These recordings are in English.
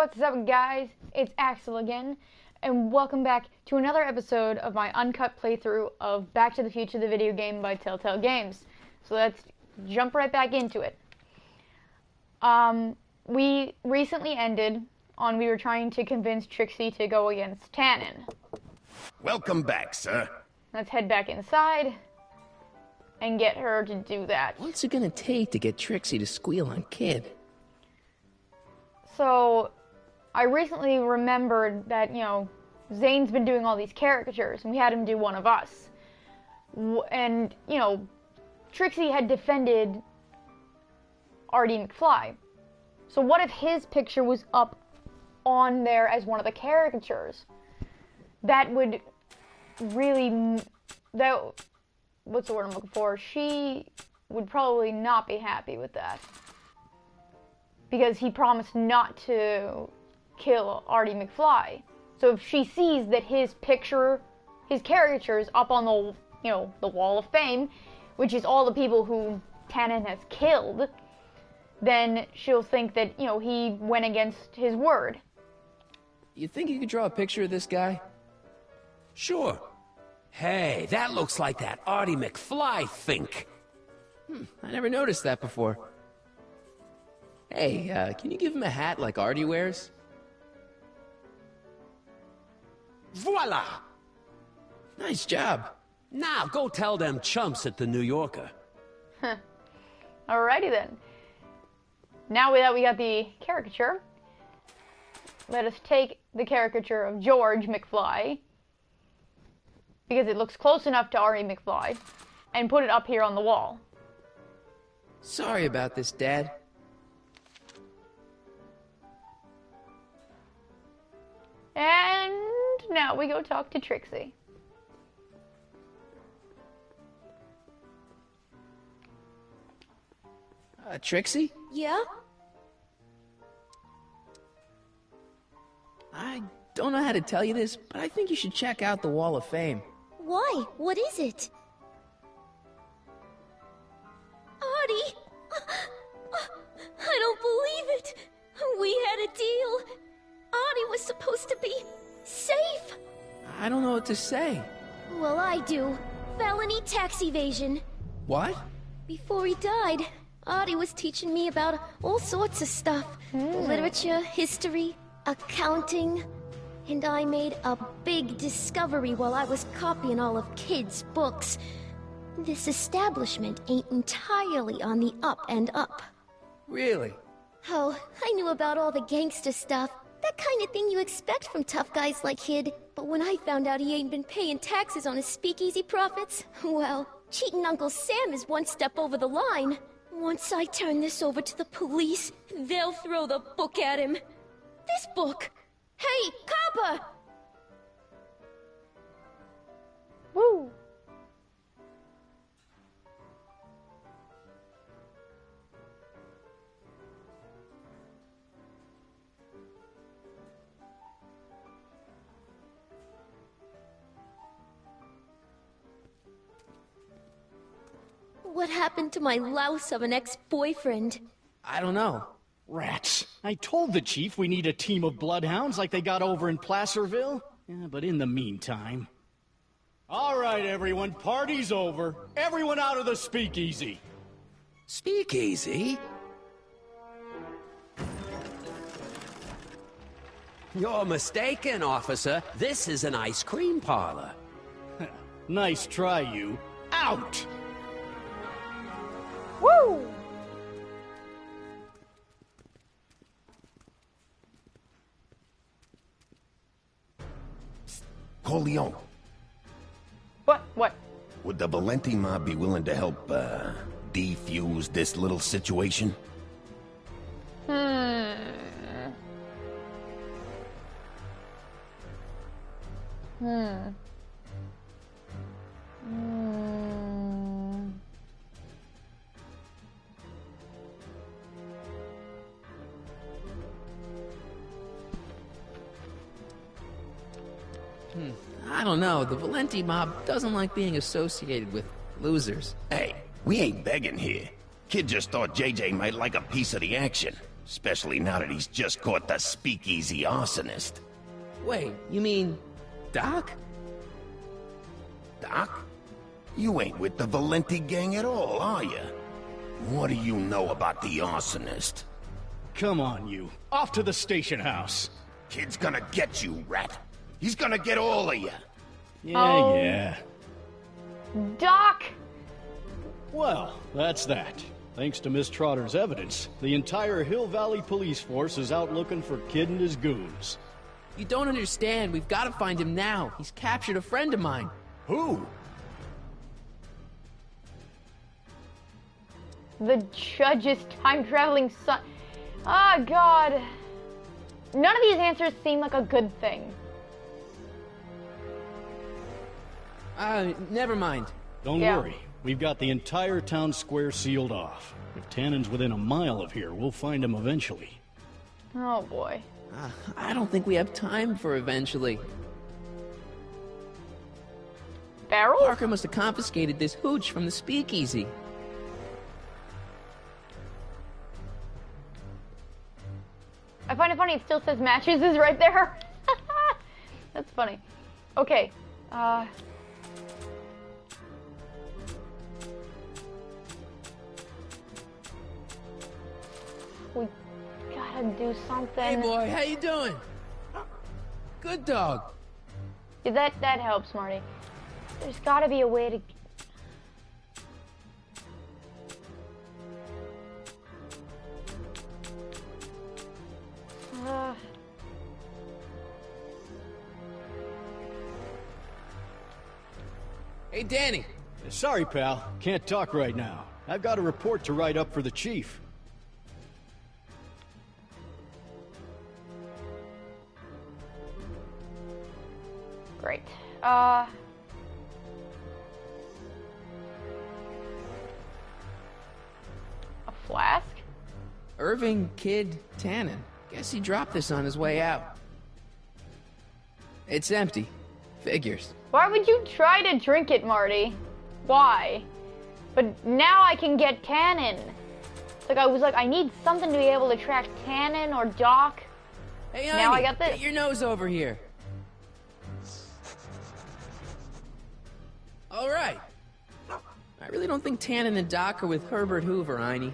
what's up guys? It's Axel again, and welcome back to another episode of my uncut playthrough of Back to the Future, the video game by Telltale Games. So let's jump right back into it. We recently ended on we were trying to convince Trixie to go against Tannen. Welcome back, sir. Let's head back inside and get her to do that. What's it gonna take to get Trixie to squeal on Kid? So, I recently remembered that, Zane's been doing all these caricatures, and we had him do one of us. And, Trixie had defended Artie McFly. So what if his picture was up on there as one of the caricatures? That would really... what's the word I'm looking for? She would probably not be happy with that. Because he promised not to kill Artie McFly. So if she sees that his picture, his caricature is up on the, the Wall of Fame, which is all the people who Tannen has killed, then she'll think that, he went against his word. You think you could draw a picture of this guy? Sure. Hey, that looks like that Artie McFly think. I never noticed that before. Hey, can you give him a hat like Artie wears? Voila! Nice job. Now go tell them chumps at the New Yorker. Alrighty then. Now that we got the caricature, let us take the caricature of George McFly, because it looks close enough to Artie McFly, and put it up here on the wall. Sorry about this, Dad. And now we go talk to Trixie. Trixie? Yeah? I don't know how to tell you this, but I think you should check out the Wall of Fame. Why? What is it? Artie! I don't believe it! We had a deal! Artie was supposed to be safe! I don't know what to say. Well, I do. Felony tax evasion. What? Before he died, Artie was teaching me about all sorts of stuff. Literature, history, accounting. And I made a big discovery while I was copying all of Kid's books. This establishment ain't entirely on the up and up. Really? Oh, I knew about all the gangster stuff. That kind of thing you expect from tough guys like Kid. But when I found out he ain't been paying taxes on his speakeasy profits, well, cheating Uncle Sam is one step over the line. Once I turn this over to the police, they'll throw the book at him. This book! Hey, copper! Woo! What happened to my louse of an ex-boyfriend? I don't know. Rats. I told the chief we need a team of bloodhounds like they got over in Placerville. Yeah, but in the meantime... All right, everyone, party's over. Everyone out of the speakeasy. Speakeasy? You're mistaken, officer. This is an ice cream parlor. Nice try, you. Out! Woo! Corleone, What? would the Valenti mob be willing to help, defuse this little situation? I don't know. The Valenti mob doesn't like being associated with losers. Hey, we ain't begging here. Kid just thought JJ might like a piece of the action. Especially now that he's just caught the speakeasy arsonist. Wait, you mean Doc? Doc? You ain't with the Valenti gang at all, are you? What do you know about the arsonist? Come on, you. Off to the station house. Kid's gonna get you, rat. He's gonna get all of you. Yeah, yeah. Doc! Well, that's that. Thanks to Miss Trotter's evidence, the entire Hill Valley police force is out looking for Kid and his goons. You don't understand. We've got to find him now. He's captured a friend of mine. Who? The judge's time-traveling son. Oh, God. None of these answers seem like a good thing. Never mind. Don't worry. We've got the entire town square sealed off. If Tannen's within a mile of here, we'll find him eventually. Oh, boy. I don't think we have time for eventually. Barrel? Parker must have confiscated this hooch from the speakeasy. I find it funny it still says matches is right there. That's funny. Okay. We gotta do something. Hey boy, how you doing? Good dog. Yeah, that helps, Marty. There's gotta be a way to... Hey Danny. Sorry, pal. Can't talk right now. I've got a report to write up for the chief. Great. A flask? Irving Kid Tannen. Guess he dropped this on his way out. It's empty. Figures. Why would you try to drink it, Marty? Why? But now I can get Tannen. It's like I was like, I need something to be able to track Tannen or Doc. Hey, now Ivy, I got this. Get your nose over here. All right. I really don't think Tannen and Doc are with Herbert Hoover, Einie.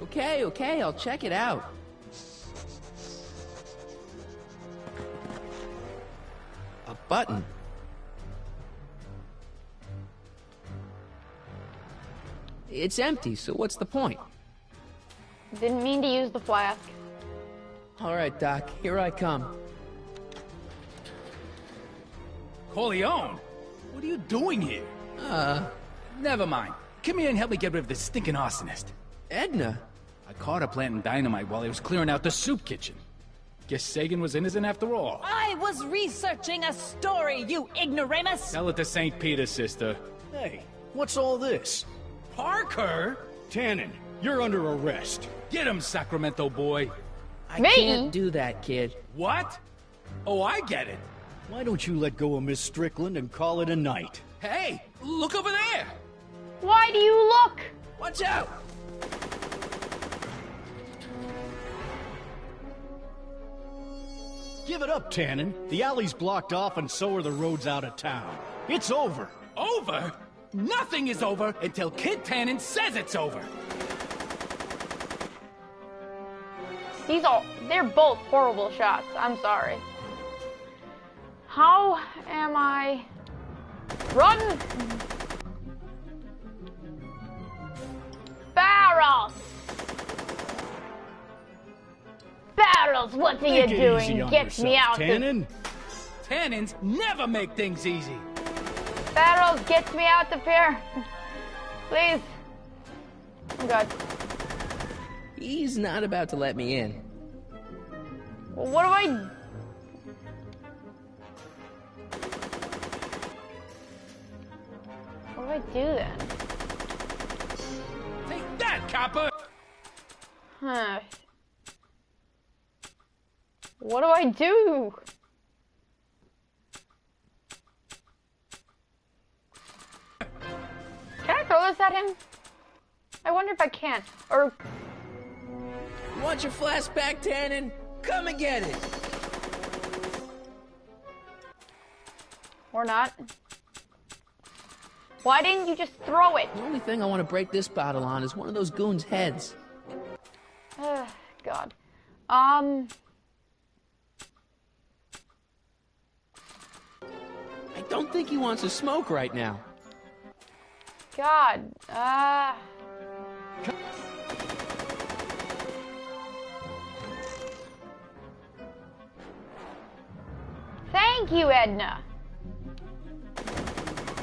Okay, I'll check it out. A button. It's empty, so what's the point? Didn't mean to use the flask. All right, Doc, here I come. Corleone? What are you doing here? Never mind. Come here and help me get rid of this stinking arsonist. Edna? I caught her planting dynamite while he was clearing out the soup kitchen. Guess Sagan was innocent after all. I was researching a story, you ignoramus! Tell it to St. Peter, sister. Hey, what's all this? Parker? Tannen, you're under arrest. Get him, Sacramento boy. I Me? can't do that, kid. What? Oh, I get it. Why don't you let go of Miss Strickland and call it a night? Hey, look over there. Why do you look? Watch out! Give it up, Tannen. The alley's blocked off and so are the roads out of town. It's over. Over? Nothing is over until Kid Tannen says it's over. They're both horrible shots. I'm sorry. How am I... Run! Barrels! Barrels, what are you Take it doing? easy on Get me yourself, out Tannen. Tannins never make things easy. Barrels, get me out of here. Please. Oh god. He's not about to let me in. Well, what do I... What do I do then? Take that, copper! Huh. What do I do? Can I throw this at him? I wonder if I can. Or... want your flask back, Tannen? Come and get it. Or not. Why didn't you just throw it? The only thing I want to break this bottle on is one of those goons' heads. God. I don't think he wants to smoke right now. God. Thank you, Edna.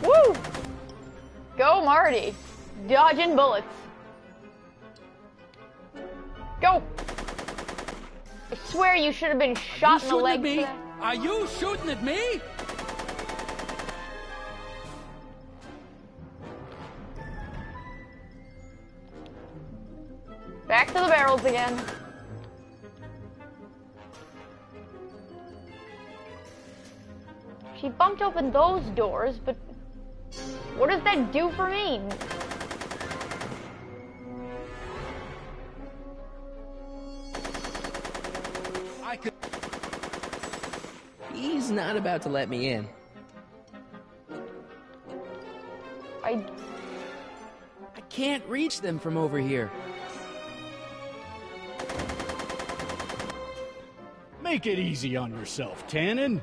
Woo! Go, Marty. Dodging bullets. Go! I swear you should have been shot in the leg. Me? Are you shooting at me? Back to the barrels again. She bumped open those doors, but what does that do for me? He's not about to let me in. I can't reach them from over here. Make it easy on yourself, Tannen.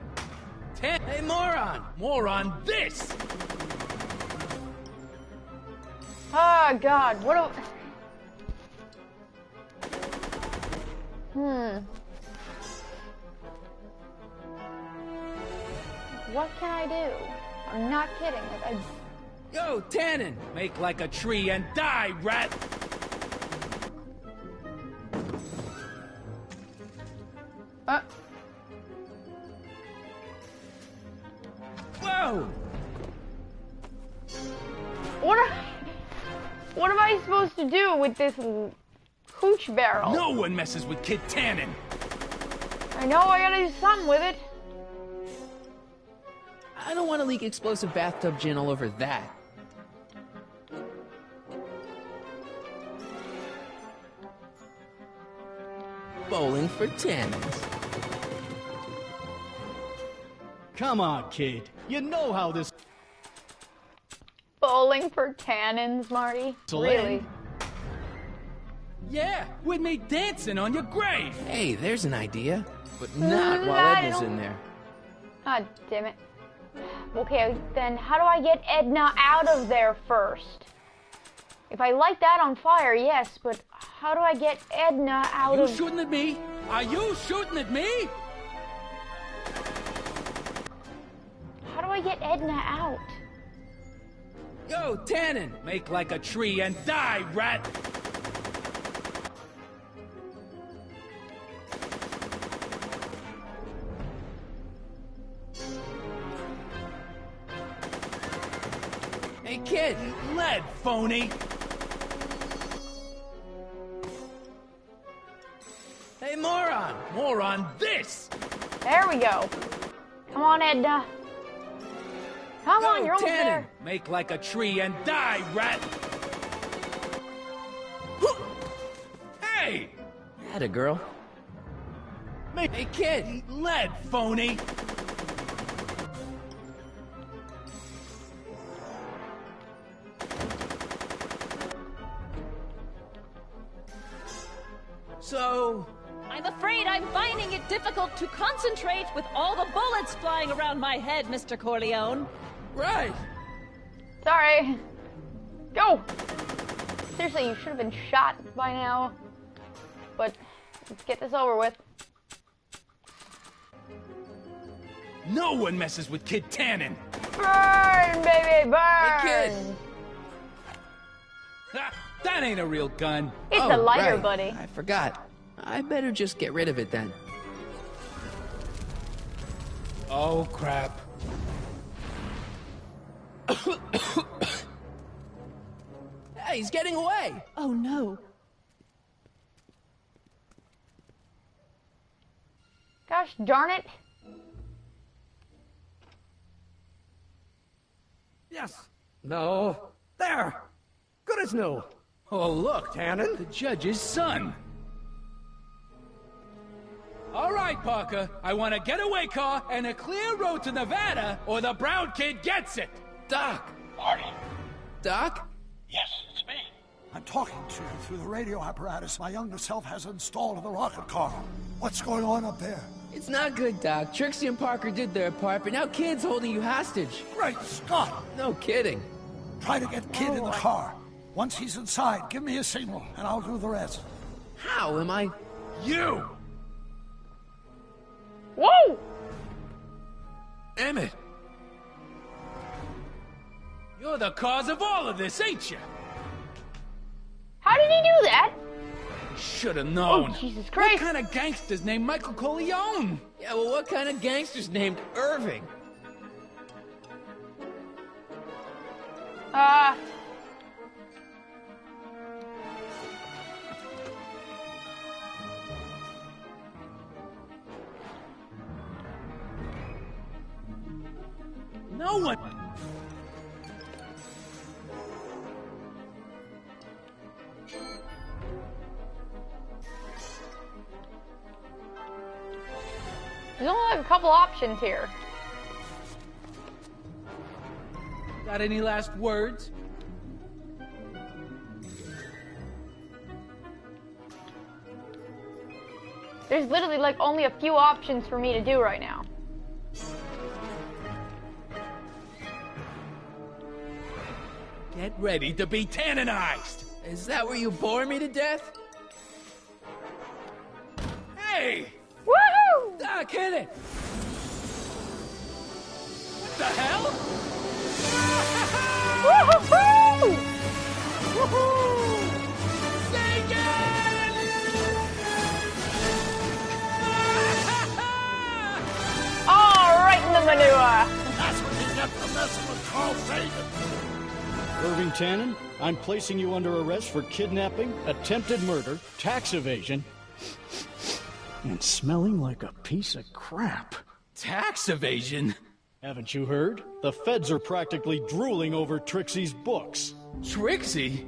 Hey, moron! More on this! Oh, God, what a... What can I do? I'm not kidding. Like, Yo, Tannen! Make like a tree and die, rat! Whoa! What am I supposed to do with this hooch barrel? No one messes with Kid Tannen! I know I gotta do something with it. I don't want to leak explosive bathtub gin all over that. Bowling for tannins. Come on, kid. You know how this... Bowling for tannins, Marty? Really? Yeah, with me dancing on your grave! Hey, there's an idea. But not while Edna's in there. God damn it. Okay, then how do I get Edna out of there first? If I light that on fire, yes, but how do I get Edna out of... Are you shooting at me? Are you shooting at me? How do I get Edna out? Yo, Tannen! Make like a tree and die, rat! Hey, kid! Lead, phony! Hey, moron! More on this! There we go. Come on, Edna. Come on, you're almost Tannen! there. Make like a tree and die, rat! Hey! Atta girl. Hey, kid! Lead, phony! So... I'm afraid I'm finding it difficult to concentrate with all the bullets flying around my head, Mr. Corleone. Right! Sorry. Go! Seriously, you should have been shot by now. But let's get this over with. No one messes with Kid Tannen! Burn, baby, burn! Hey, kid! Ha, that ain't a real gun! It's a lighter, right. buddy. I forgot. I better just get rid of it then. Oh, crap. Hey, he's getting away! Oh no. Gosh darn it. Yes. No. There. Good as new. Oh, look, Tannen? the judge's son. All right, Parker. I want a getaway car and a clear road to Nevada, or the brown kid gets it. Doc! Marty? Doc? Yes, it's me. I'm talking to you through the radio apparatus my younger self has installed in the rocket car. What's going on up there? It's not good, Doc. Trixie and Parker did their part, but now Kid's holding you hostage. Great Scott! No kidding. Try to get Kid in the car. Once he's inside, give me a signal, and I'll do the rest. How am I... You! Whoa! Emmett! You're the cause of all of this, ain't you? How did he do that? Should have known. Oh, Jesus Christ. What kind of gangster's named Michael Corleone? Yeah, well, what kind of gangster's named Irving? No one... There's only like a couple options here. Got any last words? There's literally like only a few options for me to do right now. Get ready to be tanninized! Is that where you bore me to death? Hey! Woohoo! Doc, hit it! What the hell? Woohoo! Woohoo! Sing All right in the manure. That's what you get for messing with Carl Sagan. Irving Tannen, I'm placing you under arrest for kidnapping, attempted murder, tax evasion, and smelling like a piece of crap. Tax evasion? Haven't you heard? The feds are practically drooling over Trixie's books. Trixie?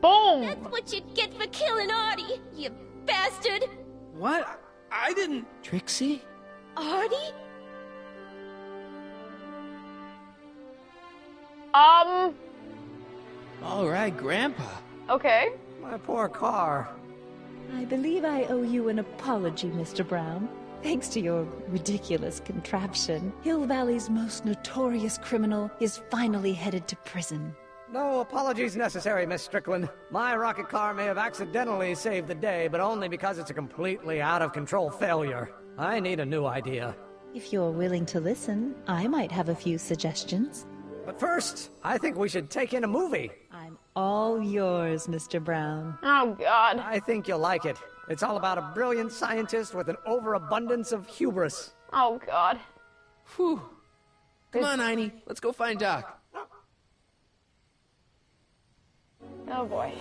Boom! That's what you get for killing Artie, you bastard! What? I didn't... Trixie? Artie? All right, Grandpa. Okay. My poor car. I believe I owe you an apology, Mr. Brown. Thanks to your ridiculous contraption, Hill Valley's most notorious criminal is finally headed to prison. No apologies necessary, Miss Strickland. My rocket car may have accidentally saved the day, but only because it's a completely out-of-control failure. I need a new idea. If you're willing to listen, I might have a few suggestions. But first, I think we should take in a movie. I'm all yours, Mr. Brown. Oh, God. I think you'll like it. It's all about a brilliant scientist with an overabundance of hubris. Oh, God. Whew. Come on, Einie. Let's go find Doc. Oh, boy.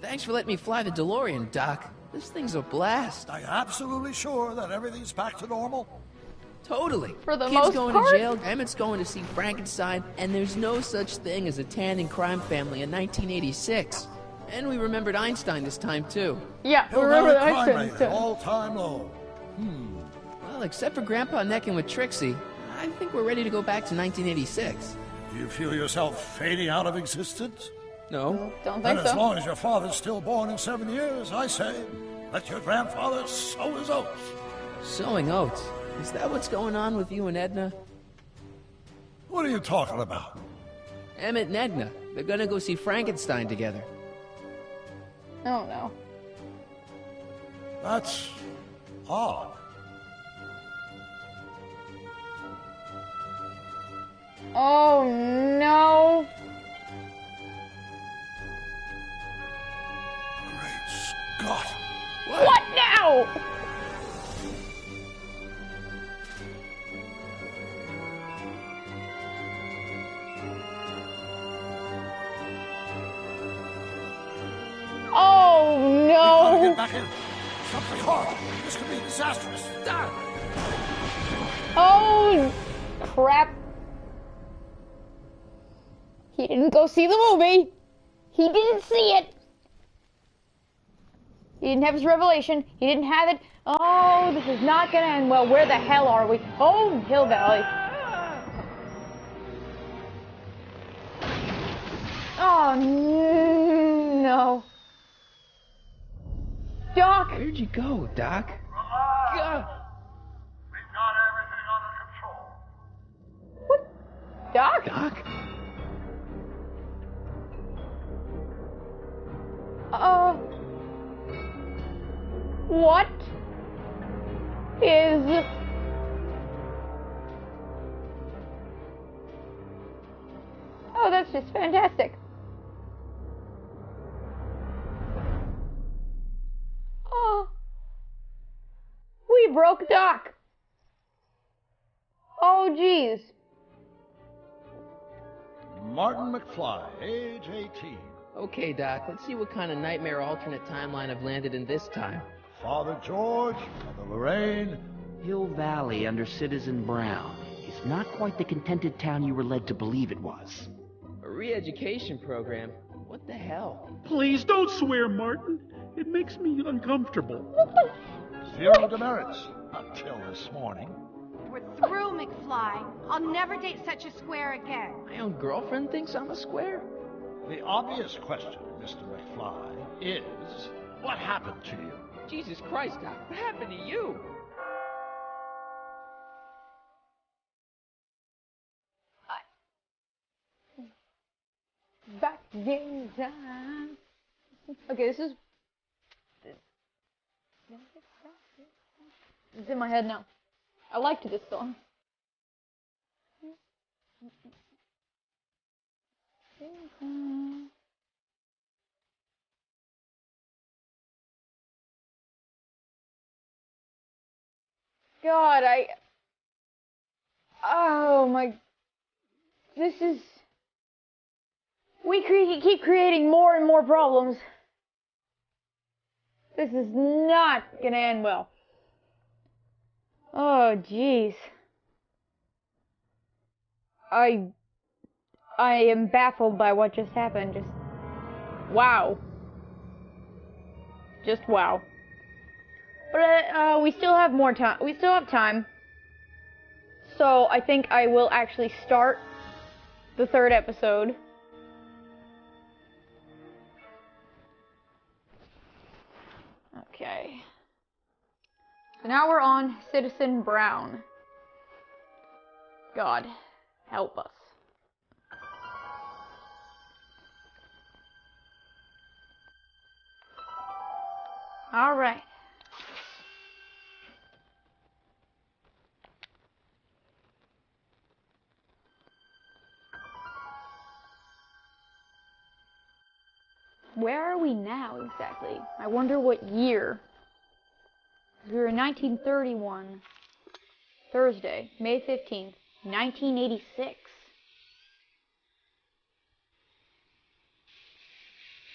Thanks for letting me fly the DeLorean, Doc. This thing's a blast. Are you absolutely sure that everything's back to normal? Totally. For the Kid's most going part? to jail, Emmett's going to see Frankenstein, and there's no such thing as a Tannen crime family in 1986. And we remembered Einstein this time, too. Yeah, Hill remember Valley that crime Einstein rate stuff. all-time low. Well, except for Grandpa necking with Trixie, I think we're ready to go back to 1986. Do you feel yourself fading out of existence? No. Don't And think as so. long as your father's still born in 7 years, I say, let your grandfather sow his oats. Sowing oats. Is that what's going on with you and Edna? What are you talking about? Emmett and Edna. They're gonna go see Frankenstein together. Oh, no. That's odd. Oh, no. Great Scott. What now? Oh, Gotta no. get back in. Something horrible. This could be disastrous. Doc! Oh, crap. He didn't go see the movie. He didn't see it. He didn't have his revelation. He didn't have it. Oh, this is not gonna end well. Where the hell are we? Oh, Hill Valley. Oh, no. Doc! Where'd you go, Doc? Relax. We've got everything under control. What? Doc? Doc? What is... Oh, that's just fantastic. Oh. We broke Doc. Oh, jeez. Martin McFly, age 18. Okay, Doc, let's see what kind of nightmare alternate timeline I've landed in this time. Father George, Mother Lorraine. Hill Valley under Citizen Brown is not quite the contented town you were led to believe it was. A re-education program? What the hell? Please don't swear, Martin. It makes me uncomfortable. Zero demerits until this morning. We're through, McFly. I'll never date such a square again. My own girlfriend thinks I'm a square? The obvious question, Mr. McFly, is what happened to you? Jesus Christ, Doc, what happened to you? Back in time. Okay, this is... It's in my head now. I liked this song. God, oh my... This is... We keep creating more and more problems. This is not gonna end well. Oh, jeez. I am baffled by what just happened. Just... Wow. Just wow. But we still have more time. We still have time. So I think I will actually start the third episode. Okay. So now we're on Citizen Brown. God, help us. All right. Where are we now exactly? I wonder what year. We were in 1931. Thursday, May 15th, 1986.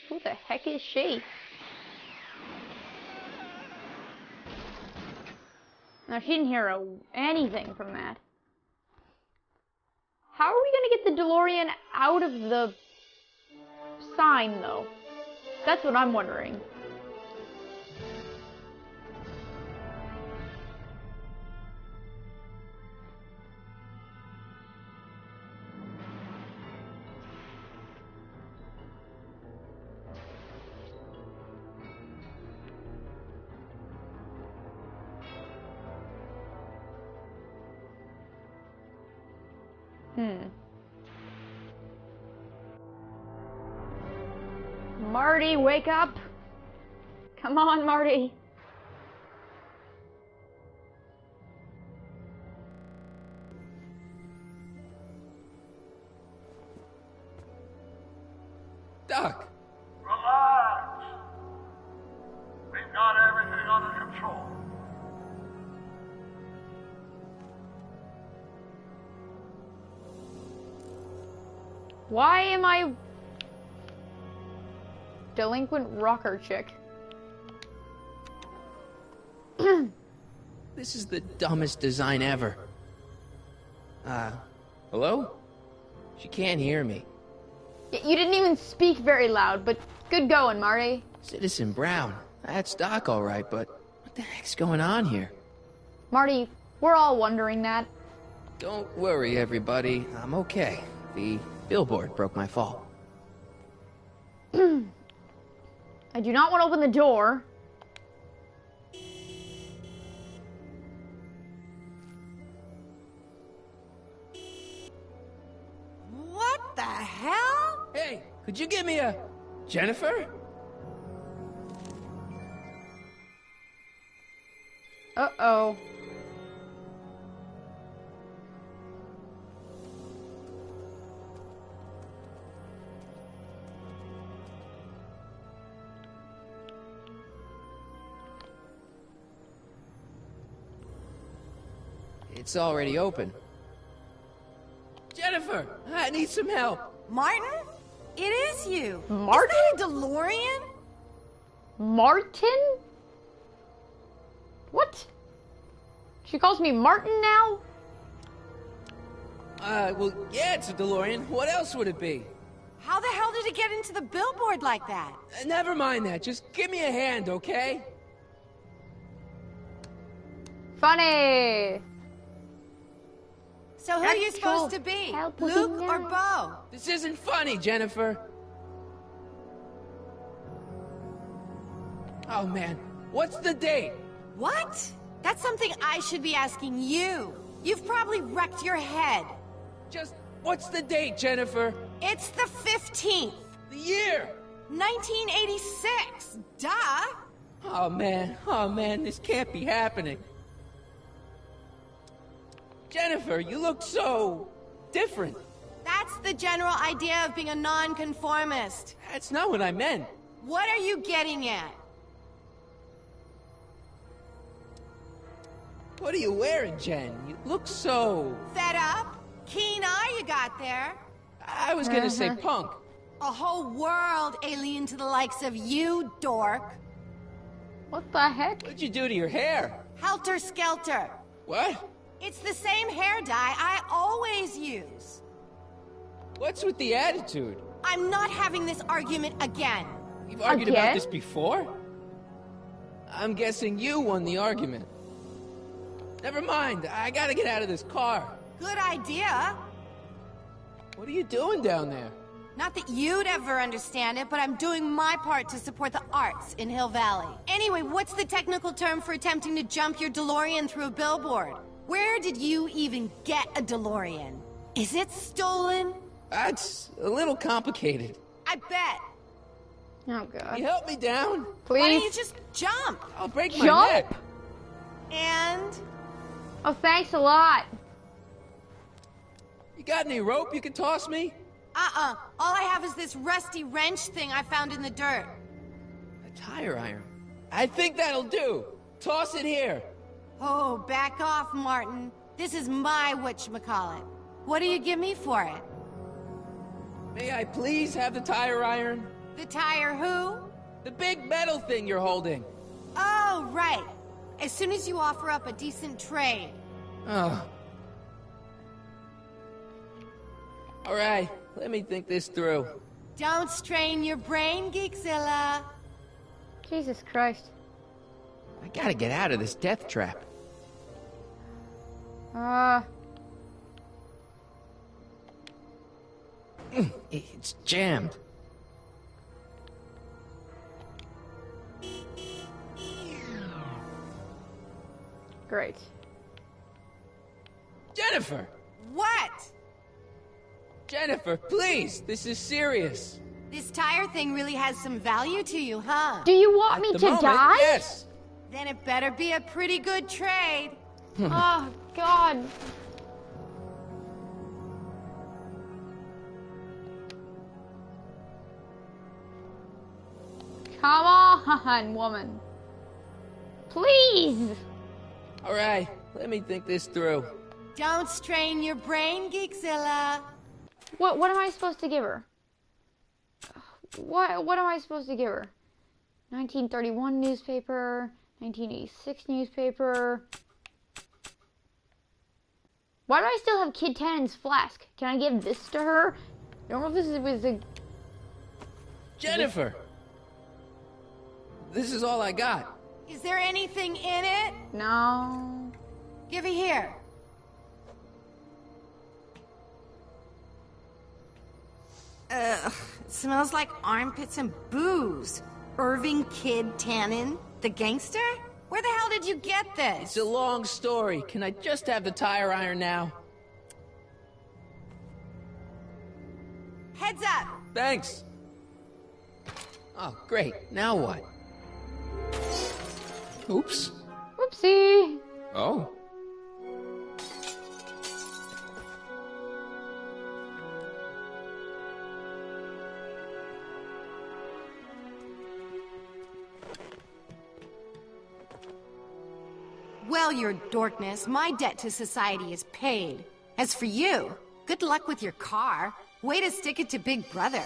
Who the heck is she? Now, she didn't hear anything from that. How are we going to get the DeLorean out of the sign, though? That's what I'm wondering. Marty, wake up! Come on, Marty! Doc! Relax. We've got everything under control. Why am I... Delinquent rocker chick. This is the dumbest design ever. Hello? She can't hear me. You didn't even speak very loud, but good going, Marty. Citizen Brown. That's Doc, all right, but what the heck's going on here? Marty, we're all wondering that. Don't worry, everybody. I'm okay. The billboard broke my fall. I do not want to open the door. What the hell? Hey, could you give me a... Jennifer? Uh-oh. It's already open. Jennifer, I need some help. Martin? It is you. Martin? Is that a DeLorean? Martin? What? She calls me Martin now? Well, yeah, it's a DeLorean. What else would it be? How the hell did it get into the billboard like that? Never mind that. Just give me a hand, okay? Funny. So who are you supposed to be? Luke or Bo? This isn't funny, Jennifer. Oh, man. What's the date? What? That's something I should be asking you. You've probably wrecked your head. Just, what's the date, Jennifer? It's the 15th. The year? 1986. Duh. Oh, man, this can't be happening. Jennifer, you look so... different. That's the general idea of being a nonconformist. That's not what I meant. What are you getting at? What are you wearing, Jen? You look so... Fed up? Keen eye you got there. I was gonna say punk. A whole world alien to the likes of you, dork. What the heck? What'd you do to your hair? Helter Skelter. What? It's the same hair dye I always use. What's with the attitude? I'm not having this argument again. You've argued about this before? I'm guessing you won the argument. Never mind, I gotta get out of this car. Good idea. What are you doing down there? Not that you'd ever understand it, but I'm doing my part to support the arts in Hill Valley. Anyway, what's the technical term for attempting to jump your DeLorean through a billboard? Where did you even get a DeLorean? Is it stolen? That's a little complicated. I bet. Oh, God. Can you help me down? Please? Why don't you just jump? I'll break my neck. And? Oh, thanks a lot. You got any rope you can toss me? All I have is this rusty wrench thing I found in the dirt. A tire iron. I think that'll do. Toss it here. Oh, back off, Martin. This is my whatchamacallit. What do you give me for it? May I please have the tire iron? The tire who? The big metal thing you're holding. Oh, right. As soon as you offer up a decent trade. Oh. All right, let me think this through. Don't strain your brain, Geekzilla. Jesus Christ. I gotta get out of this death trap. It's jammed. Great. Jennifer! What? Jennifer, please, this is serious. This tire thing really has some value to you, huh? Do you want me to die? Yes. Then it better be a pretty good trade. Oh, God. Come on, woman. Please. All right, let me think this through. Don't strain your brain, Geekzilla. What am I supposed to give her? What am I supposed to give her? 1931 newspaper, 1986 newspaper. Why do I still have Kid Tannen's flask? Can I give this to her? I don't know if this was a... Jennifer! This is all I got. Is there anything in it? No. Give it here. Ugh, it smells like armpits and booze. Irving Kid Tannen, the gangster? Where the hell did you get this? It's a long story. Can I just have the tire iron now? Heads up! Thanks. Oh, great. Now what? Oops. Whoopsie. Oh. Well, your dorkness, my debt to society is paid. As for you, good luck with your car. Way to stick it to Big Brother.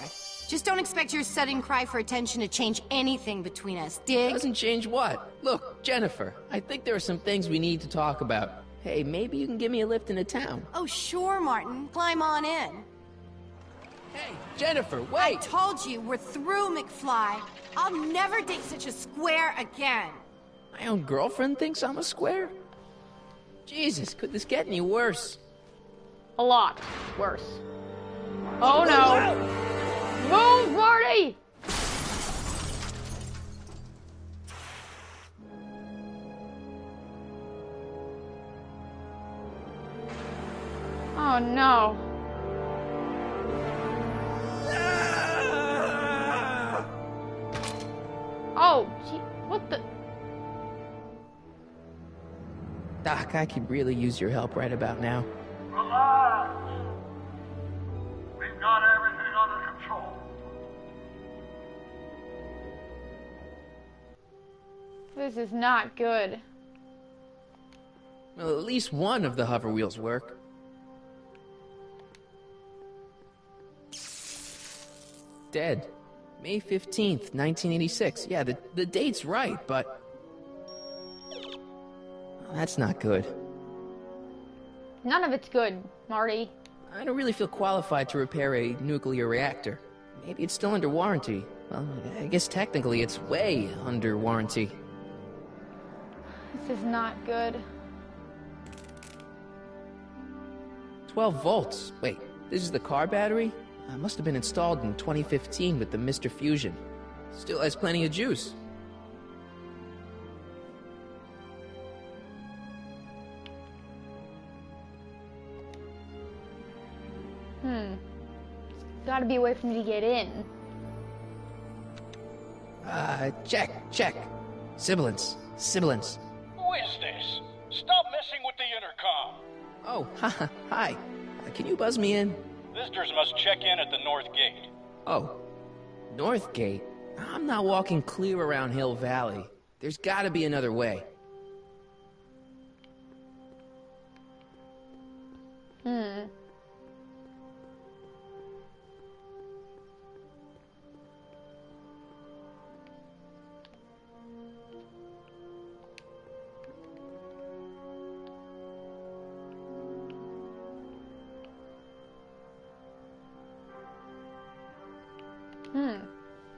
Just don't expect your sudden cry for attention to change anything between us, dig? Doesn't change what? Look, Jennifer, I think there are some things we need to talk about. Hey, maybe you can give me a lift into town. Oh, sure, Martin. Climb on in. Hey, Jennifer, wait! I told you, we're through, McFly. I'll never date such a square again. My own girlfriend thinks I'm a square? Jesus, could this get any worse? A lot worse. Oh no! Move, Marty! Oh no. Oh, gee, what the? Doc, I could really use your help right about now. Relax. We've got everything under control. This is not good. Well, at least one of the hover wheels work. Dead. May 15th, 1986. Yeah, the date's right, but... That's not good. None of it's good, Marty. I don't really feel qualified to repair a nuclear reactor. Maybe it's still under warranty. Well, I guess technically it's way under warranty. This is not good. 12 volts. Wait, this is the car battery? Must have been installed in 2015 with the Mr. Fusion. Still has plenty of juice. Gotta be a way for me to get in. Check. Sibilance. Who is this? Stop messing with the intercom. Oh, hi. Can you buzz me in? Visitors must check in at the north gate. Oh, North Gate? I'm not walking clear around Hill Valley. There's gotta be another way.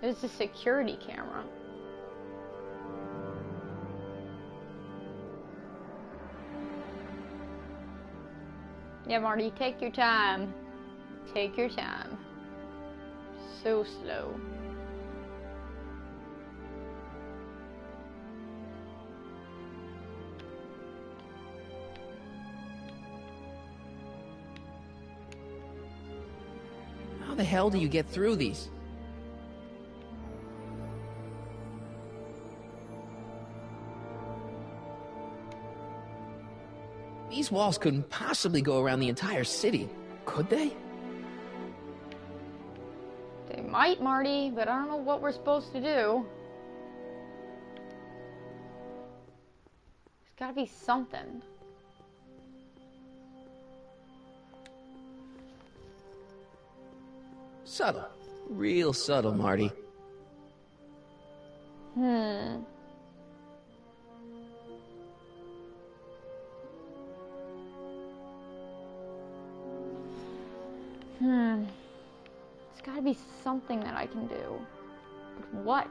There's a security camera. Yeah, Marty, take your time. Take your time. So slow. How the hell do you get through these? These walls couldn't possibly go around the entire city, could they? They might, Marty, but I don't know what we're supposed to do. There's gotta be something. Subtle. Real subtle, Marty. There's gotta be something that I can do. But what?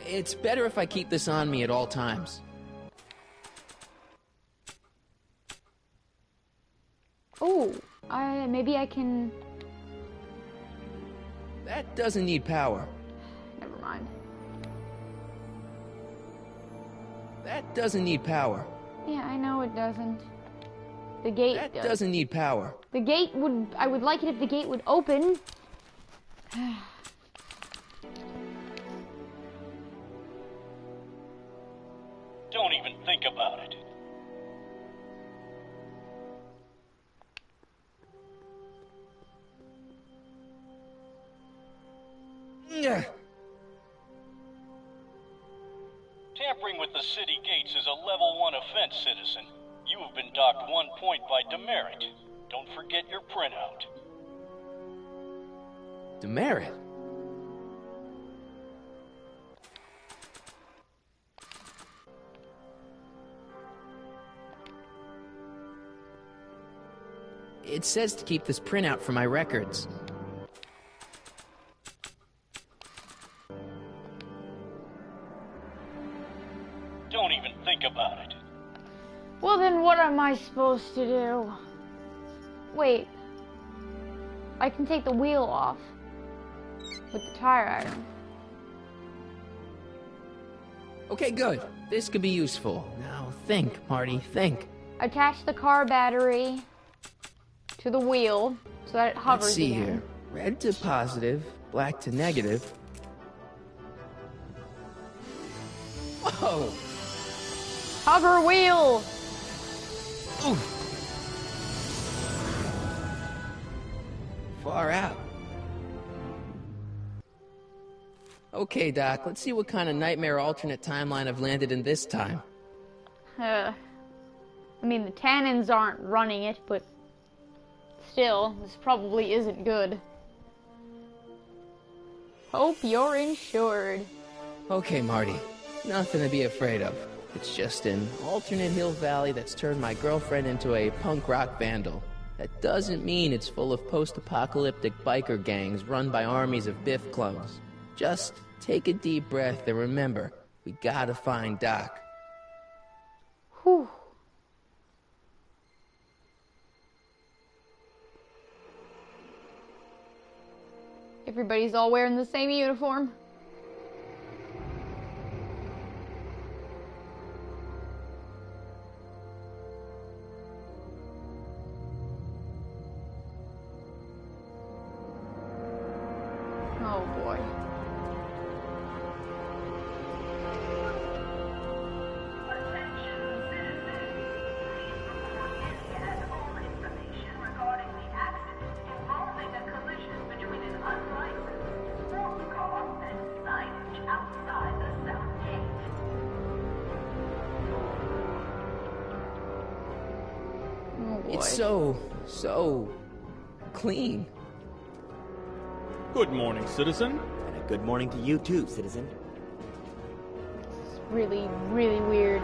It's better if I keep this on me at all times. Oh, maybe I can... That doesn't need power. Never mind. That doesn't need power. Yeah, I know it doesn't. The gate That does. doesn't need power. The gate would... I would like it if the gate would open. Don't even think about it. Tampering with the city gates is a level 1 offense, citizen. You have been docked 1 point by demerit. Don't forget your printout. Demerit? It says to keep this printout for my records. Don't even think about it. Well, then what am I supposed to do? Wait. I can take the wheel off with the tire iron. Okay, good. This could be useful. Now think, Marty, think. Attach the car battery to the wheel so that it hovers Let's see again. here. Red to positive, black to negative. Whoa! Hover wheel! Ooh. Far out. Okay, Doc, let's see what kind of nightmare alternate timeline I've landed in this time. I mean, the Tannins aren't running it, but still, this probably isn't good. Hope you're insured. Okay, Marty. Nothing to be afraid of. It's just an alternate Hill Valley that's turned my girlfriend into a punk rock vandal. That doesn't mean it's full of post-apocalyptic biker gangs run by armies of Biff clones. Just take a deep breath and remember, we gotta find Doc. Whew. Everybody's all wearing the same uniform. Oh boy. It's so clean. Good morning, citizen. And a good morning to you too, citizen. It's really, really weird.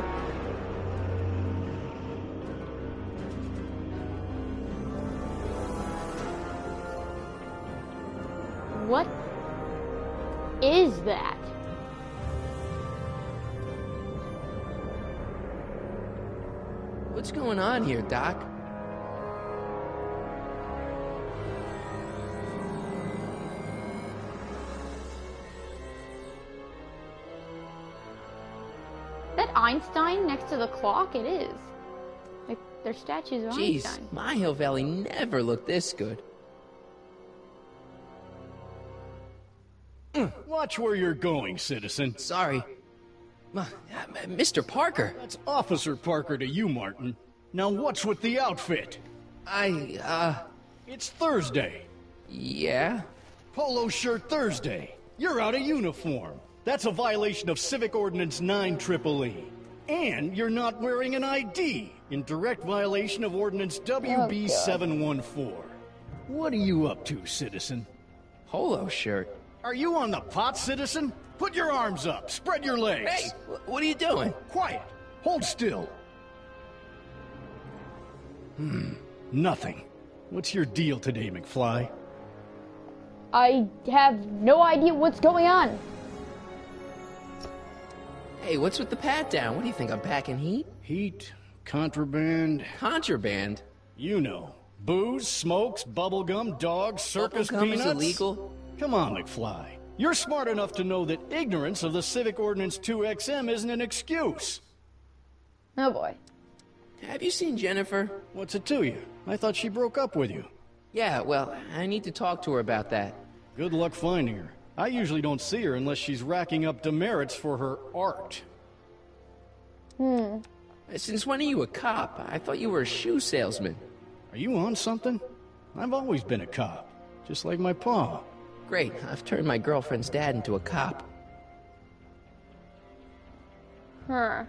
What is that? What's going on here, Doc? Is that Einstein next to the clock? It is. Like, they're statues of Jeez, Einstein. my Hill Valley never looked this good. Watch where you're going, citizen. Sorry. Mr. Parker. That's Officer Parker to you, Martin. Now what's with the outfit? It's Thursday. Yeah? Polo shirt Thursday. You're out of uniform. That's a violation of Civic Ordinance 9EEE. And you're not wearing an ID, in direct violation of Ordinance WB 714. What are you up to, citizen? polo shirt. Are you on the pot, citizen? Put your arms up. Spread your legs. Hey, what are you doing? Quiet. Hold still. Nothing. What's your deal today, McFly? I have no idea what's going on. Hey, what's with the pat down? What do you think, I'm packing heat? Heat, contraband... Contraband? You know. Booze, smokes, bubblegum, dogs, circus Bubblegum peanuts. is illegal? Come on, McFly. You're smart enough to know that ignorance of the Civic Ordinance 2XM isn't an excuse. Oh boy. Have you seen Jennifer? What's it to you? I thought she broke up with you. Yeah, well, I need to talk to her about that. Good luck finding her. I usually don't see her unless she's racking up demerits for her art. Since when are you a cop? I thought you were a shoe salesman. Are you on something? I've always been a cop, just like my pa. Great, I've turned my girlfriend's dad into a cop. Huh.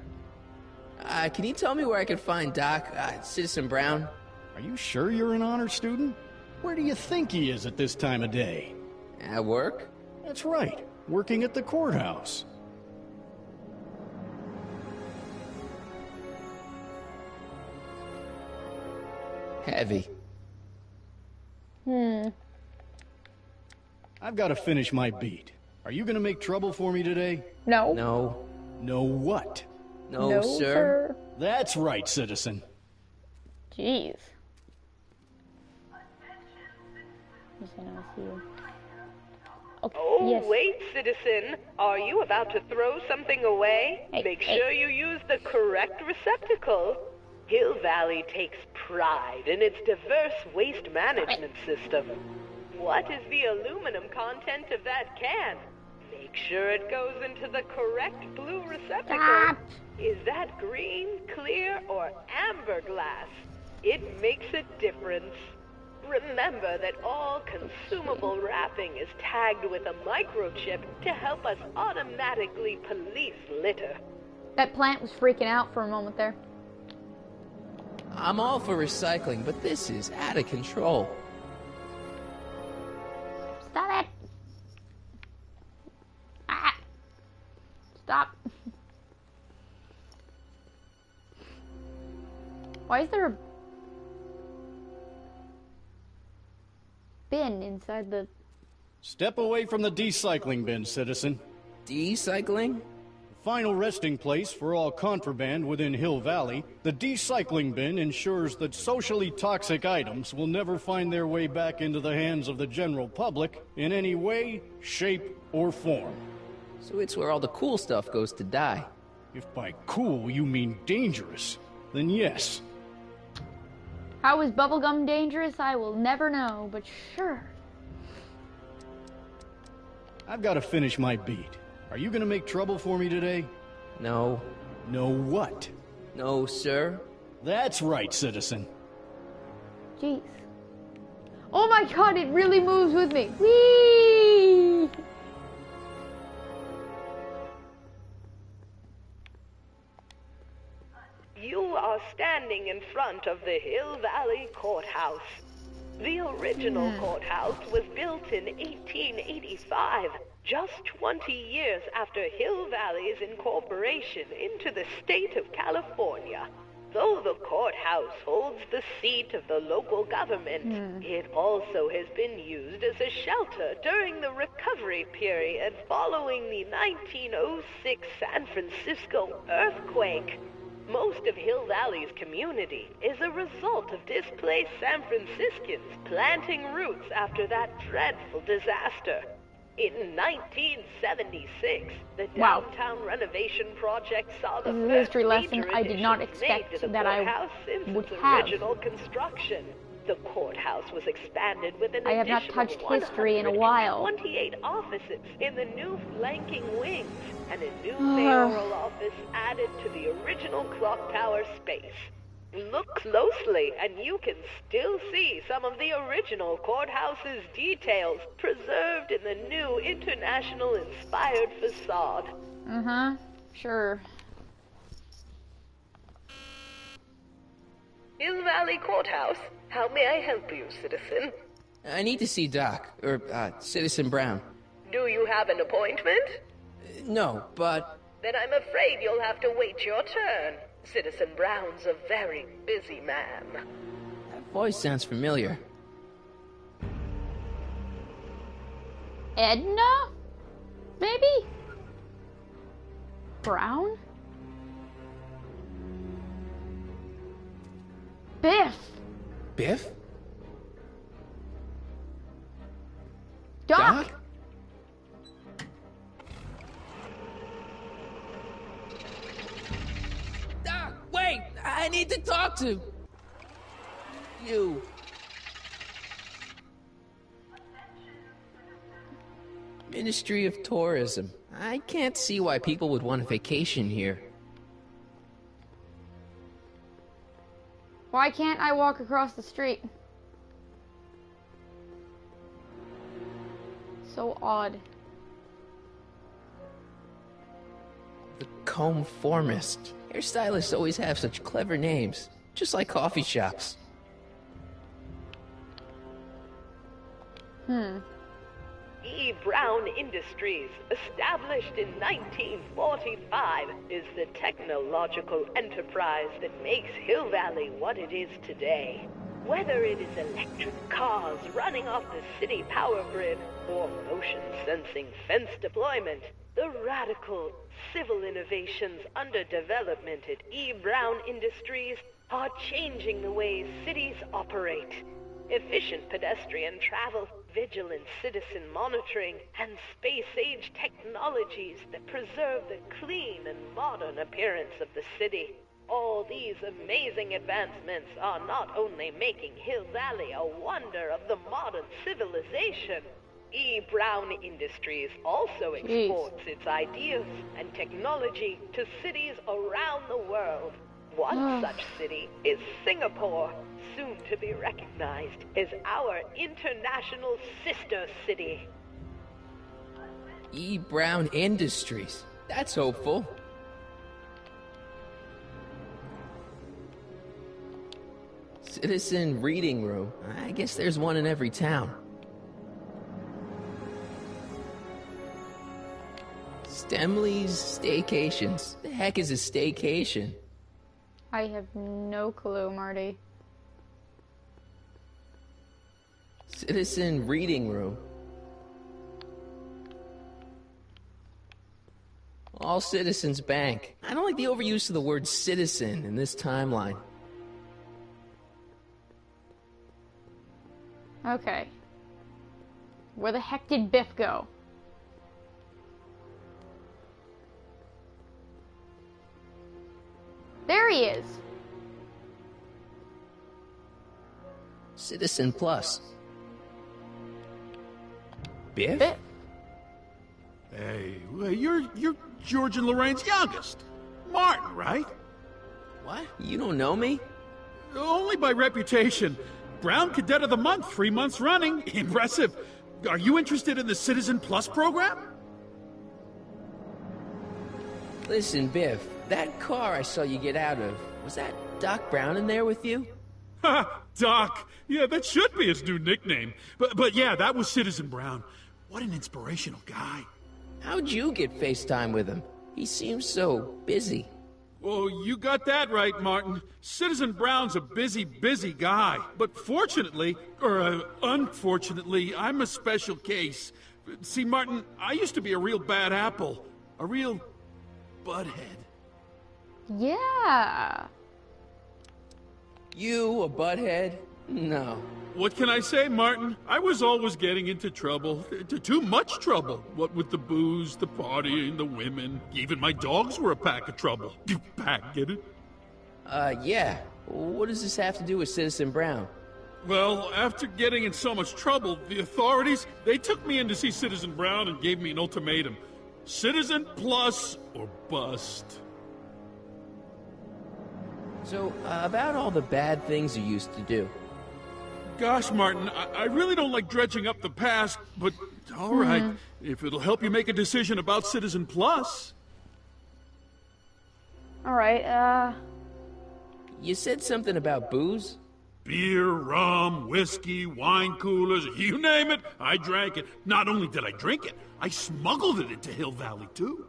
Can you tell me where I can find Doc, Citizen Brown? Are you sure you're an honor student? Where do you think he is at this time of day? At work? That's right, working at the courthouse. Heavy. I've got to finish my beat. Are you gonna make trouble for me today? No. No. No what? No, sir. That's right, citizen. Jeez. Okay, Oh, yes. wait, citizen. Are you about to throw something away? Make sure you use the correct receptacle. Hill Valley takes pride in its diverse waste management system. What is the aluminum content of that can? Make sure it goes into the correct blue receptacle. Stop. Is that green, clear, or amber glass? It makes a difference. Remember that all consumable wrapping is tagged with a microchip to help us automatically police litter. That plant was freaking out for a moment there. I'm all for recycling, but this is out of control. Stop it! Stop. Why is there a bin inside the... Step away from the decycling bin, citizen. Decycling? Final resting place for all contraband within Hill Valley, the decycling bin ensures that socially toxic items will never find their way back into the hands of the general public in any way, shape, or form. So it's where all the cool stuff goes to die. If by cool you mean dangerous, then yes. How is bubblegum dangerous? I will never know, but sure. I've got to finish my beat. Are you gonna make trouble for me today? No. No what? No, sir. That's right, citizen. Jeez. Oh my god, it really moves with me. Whee! You are standing in front of the Hill Valley Courthouse. The original courthouse was built in 1885, just 20 years after Hill Valley's incorporation into the state of California. Though the courthouse holds the seat of the local government, it also has been used as a shelter during the recovery period following the 1906 San Francisco earthquake. Most of Hill Valley's community is a result of displaced San Franciscans planting roots after that dreadful disaster. In 1976, the downtown renovation project saw the This is a first history lesson major I did not additions expect made to the that I courthouse since would its have. original construction. The courthouse was expanded with an I have not additional touched history in a while. 128 offices in the new flanking wings, and a new mayoral office added to the original clock tower space. Look closely, and you can still see some of the original courthouse's details preserved in the new international-inspired facade. Sure. Hill Valley Courthouse. How may I help you, citizen? I need to see Doc, or, Citizen Brown. Do you have an appointment? No, but... Then I'm afraid you'll have to wait your turn. Citizen Brown's a very busy man. That voice sounds familiar. Edna? Maybe? Brown? Biff! Biff? Doc? Doc, wait! I need to talk to... you. Ministry of Tourism. I can't see why people would want a vacation here. Why can't I walk across the street? So odd. The Comformist. Hairstylists always have such clever names, just like coffee shops. E. Brown Industries, established in 1945, is the technological enterprise that makes Hill Valley what it is today. Whether it is electric cars running off the city power grid or motion-sensing fence deployment, the radical civil innovations under development at E. Brown Industries are changing the way cities operate. Efficient pedestrian travel, vigilant citizen monitoring, and space-age technologies that preserve the clean and modern appearance of the city. All these amazing advancements are not only making Hill Valley a wonder of the modern civilization. E. Brown Industries also exports its ideas and technology to cities around the world. One such city is Singapore, soon to be recognized as our international sister city. E. Brown Industries. That's hopeful. Citizen reading room. I guess there's one in every town. Stemley's Staycations. The heck is a staycation? I have no clue, Marty. Citizen reading room. All Citizens Bank. I don't like the overuse of the word citizen in this timeline. Okay. Where the heck did Biff go? There he is. Citizen Plus. Biff? Hey, you're George and Lorraine's youngest. Martin, right? What? You don't know me? Only by reputation. Brown Cadet of the Month, 3 months running. Impressive. Are you interested in the Citizen Plus program? Listen, Biff, that car I saw you get out of, was that Doc Brown in there with you? Ha! Doc! Yeah, that should be his new nickname. But yeah, that was Citizen Brown. What an inspirational guy. How'd you get FaceTime with him? He seems so busy. Oh, you got that right, Martin. Citizen Brown's a busy, busy guy. But fortunately, or unfortunately, I'm a special case. See, Martin, I used to be a real bad apple. A real butthead. Yeah. You a butthead? No. What can I say, Martin? I was always getting into trouble. Too much trouble. What with the booze, the partying, the women. Even my dogs were a pack of trouble. You pack, get it? Yeah. What does this have to do with Citizen Brown? Well, after getting in so much trouble, the authorities, they took me in to see Citizen Brown and gave me an ultimatum. Citizen Plus or bust. So, about all the bad things you used to do. Gosh, Martin, I really don't like dredging up the past, but all right, if it'll help you make a decision about Citizen Plus. All right, You said something about booze? Beer, rum, whiskey, wine coolers, you name it, I drank it. Not only did I drink it, I smuggled it into Hill Valley, too.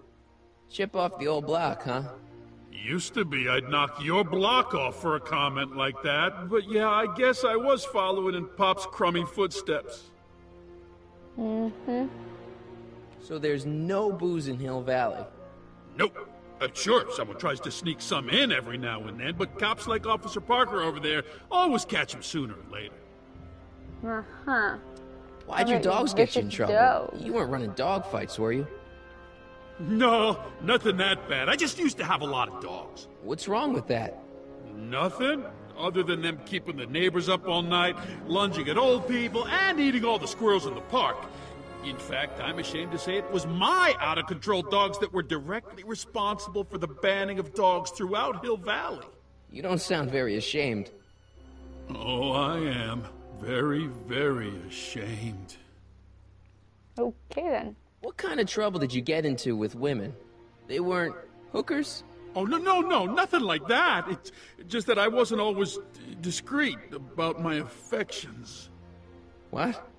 Chip off the old block, huh? Used to be I'd knock your block off for a comment like that, but yeah, I guess I was following in Pop's crummy footsteps. Mm-hmm. So there's no booze in Hill Valley? Nope. Sure, someone tries to sneak some in every now and then, but cops like Officer Parker over there always catch him sooner or later. Uh-huh. Why'd your dogs get you in trouble? You weren't running dog fights, were you? No, nothing that bad. I just used to have a lot of dogs. What's wrong with that? Nothing, other than them keeping the neighbors up all night, lunging at old people, and eating all the squirrels in the park. In fact, I'm ashamed to say it was my out-of-control dogs that were directly responsible for the banning of dogs throughout Hill Valley. You don't sound very ashamed. Oh, I am. Very, very ashamed. Okay, then. What kind of trouble did you get into with women? They weren't hookers? Oh, no, nothing like that. It's just that I wasn't always discreet about my affections. What?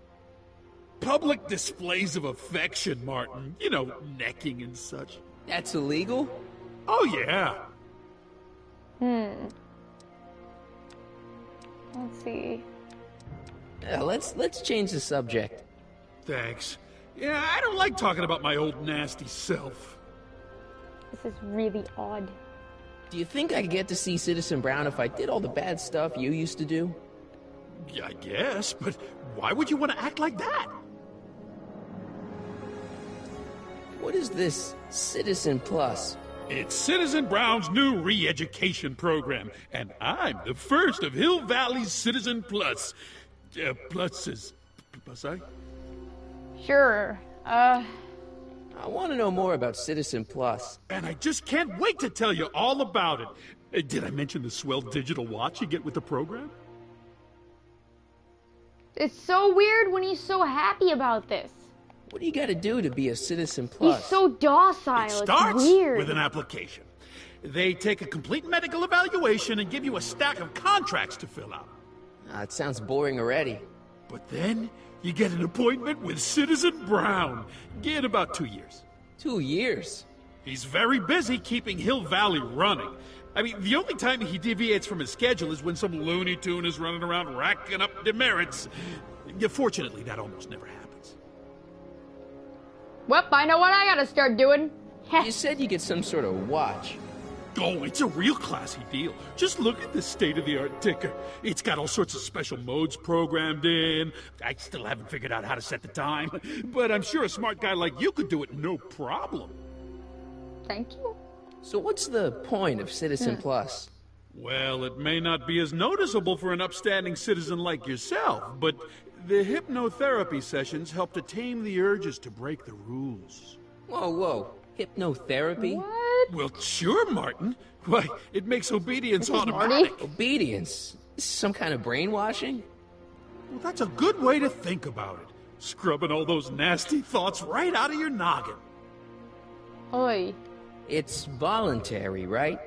Public displays of affection, Martin. You know, necking and such. That's illegal? Oh, yeah. Let's see. Let's change the subject. Thanks. Yeah, I don't like talking about my old nasty self. This is really odd. Do you think I could get to see Citizen Brown if I did all the bad stuff you used to do? Yeah, I guess, but why would you want to act like that? What is this Citizen Plus? It's Citizen Brown's new re-education program, and I'm the first of Hill Valley's Citizen Plus. Pluses. Plus, I? Sure. I want to know more about Citizen Plus. And I just can't wait to tell you all about it. Did I mention the swell digital watch you get with the program? It's so weird when he's so happy about this. What do you got to do to be a Citizen Plus? He's so docile. It starts it's weird. with an application. They take a complete medical evaluation and give you a stack of contracts to fill out. It sounds boring already. But then you get an appointment with Citizen Brown. In about 2 years. 2 years? He's very busy keeping Hill Valley running. I mean, the only time he deviates from his schedule is when some Looney Tune is running around racking up demerits. Fortunately, that almost never happens. Well, I know what I gotta start doing. You said you get some sort of watch. Oh, it's a real classy deal. Just look at this state-of-the-art ticker. It's got all sorts of special modes programmed in. I still haven't figured out how to set the time, but I'm sure a smart guy like you could do it no problem. Thank you. So what's the point of Citizen Plus? Well, it may not be as noticeable for an upstanding citizen like yourself, but the hypnotherapy sessions help to tame the urges to break the rules. Whoa. Hypnotherapy? What? Well, sure, Martin. Why, it makes obedience automatic. Obedience? Some kind of brainwashing? Well, that's a good way to think about it. Scrubbing all those nasty thoughts right out of your noggin. Oi. It's voluntary, right?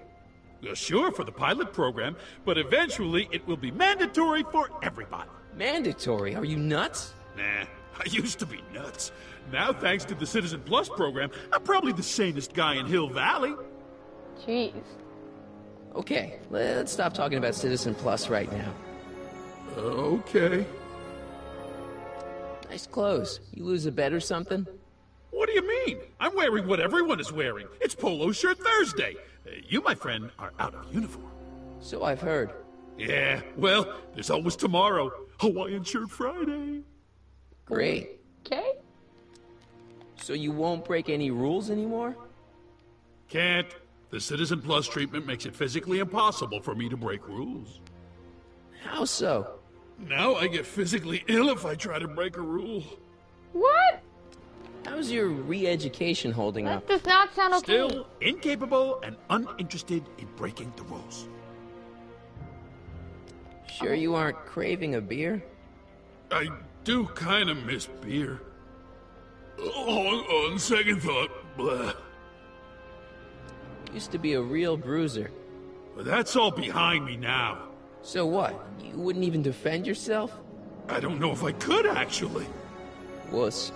Sure, for the pilot program, but eventually it will be mandatory for everybody. Mandatory? Are you nuts? Nah, I used to be nuts. Now, thanks to the Citizen Plus program, I'm probably the sanest guy in Hill Valley. Jeez. Okay, let's stop talking about Citizen Plus right now. Okay. Nice clothes. You lose a bet or something? What do you mean? I'm wearing what everyone is wearing. It's Polo Shirt Thursday. You, my friend, are out of uniform. So I've heard. Yeah, well, there's always tomorrow. Hawaiian Shirt Friday. Great. Okay. So you won't break any rules anymore? Can't. The Citizen Plus treatment makes it physically impossible for me to break rules. How so? Now I get physically ill if I try to break a rule. What? How's your re-education holding up? That does not sound okay. Still incapable and uninterested in breaking the rules. Sure you aren't craving a beer? I do kind of miss beer. On second thought, blah. Used to be a real bruiser. But that's all behind me now. So what? You wouldn't even defend yourself? I don't know if I could, actually. Wuss.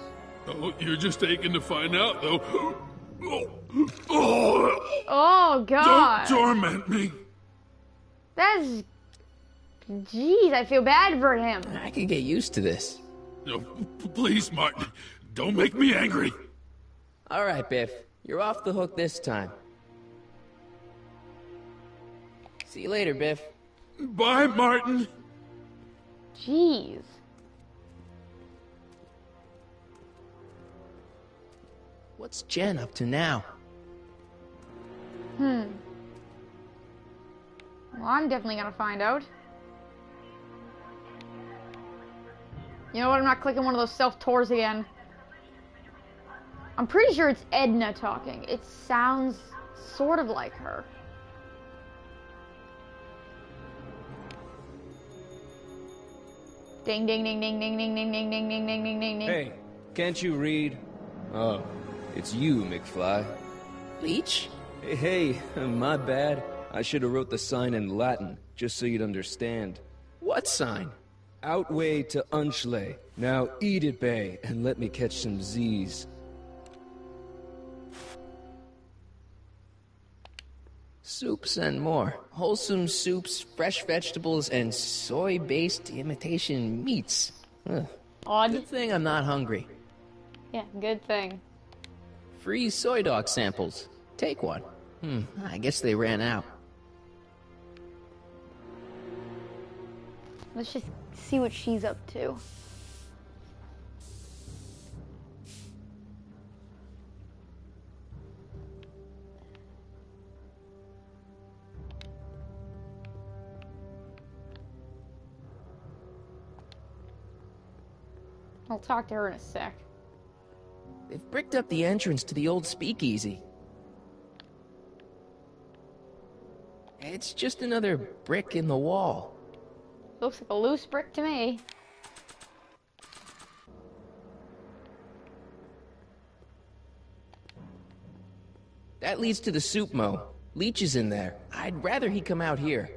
Oh, you're just aching to find out, though. Oh, God. Don't torment me. That's... Jeez, I feel bad for him. I could get used to this. No, please, Martin. Don't make me angry. All right, Biff. You're off the hook this time. See you later, Biff. Bye, Martin. Jeez. What's Jen up to now? Well, I'm definitely gonna find out. You know what? I'm not clicking one of those self-tours again. I'm pretty sure it's Edna talking. It sounds sort of like her. Ding ding ding ding ding ding ding ding ding ding ding ding ding ding. Hey, can't you read? Oh, it's you, McFly. Leech? Hey, my bad. I should have wrote the sign in Latin, just so you'd understand. What sign? Outway to Unchley. Now eat it, Bay, and let me catch some Z's. Soups and more. Wholesome soups, fresh vegetables, and soy-based imitation meats. Ugh. Odd. Good thing I'm not hungry. Yeah, good thing. Free soy dog samples. Take one. I guess they ran out. Let's just see what she's up to. I'll talk to her in a sec. They've bricked up the entrance to the old speakeasy. It's just another brick in the wall. Looks like a loose brick to me. That leads to the soup mo. Leech is in there. I'd rather he come out here.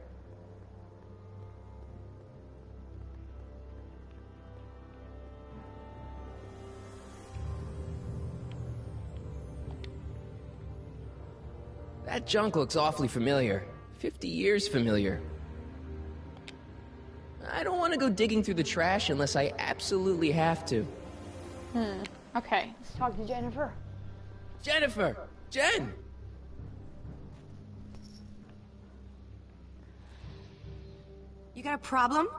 That junk looks awfully familiar. 50 years familiar. I don't want to go digging through the trash unless I absolutely have to. Okay, let's talk to Jennifer. Jennifer! Jen! You got a problem?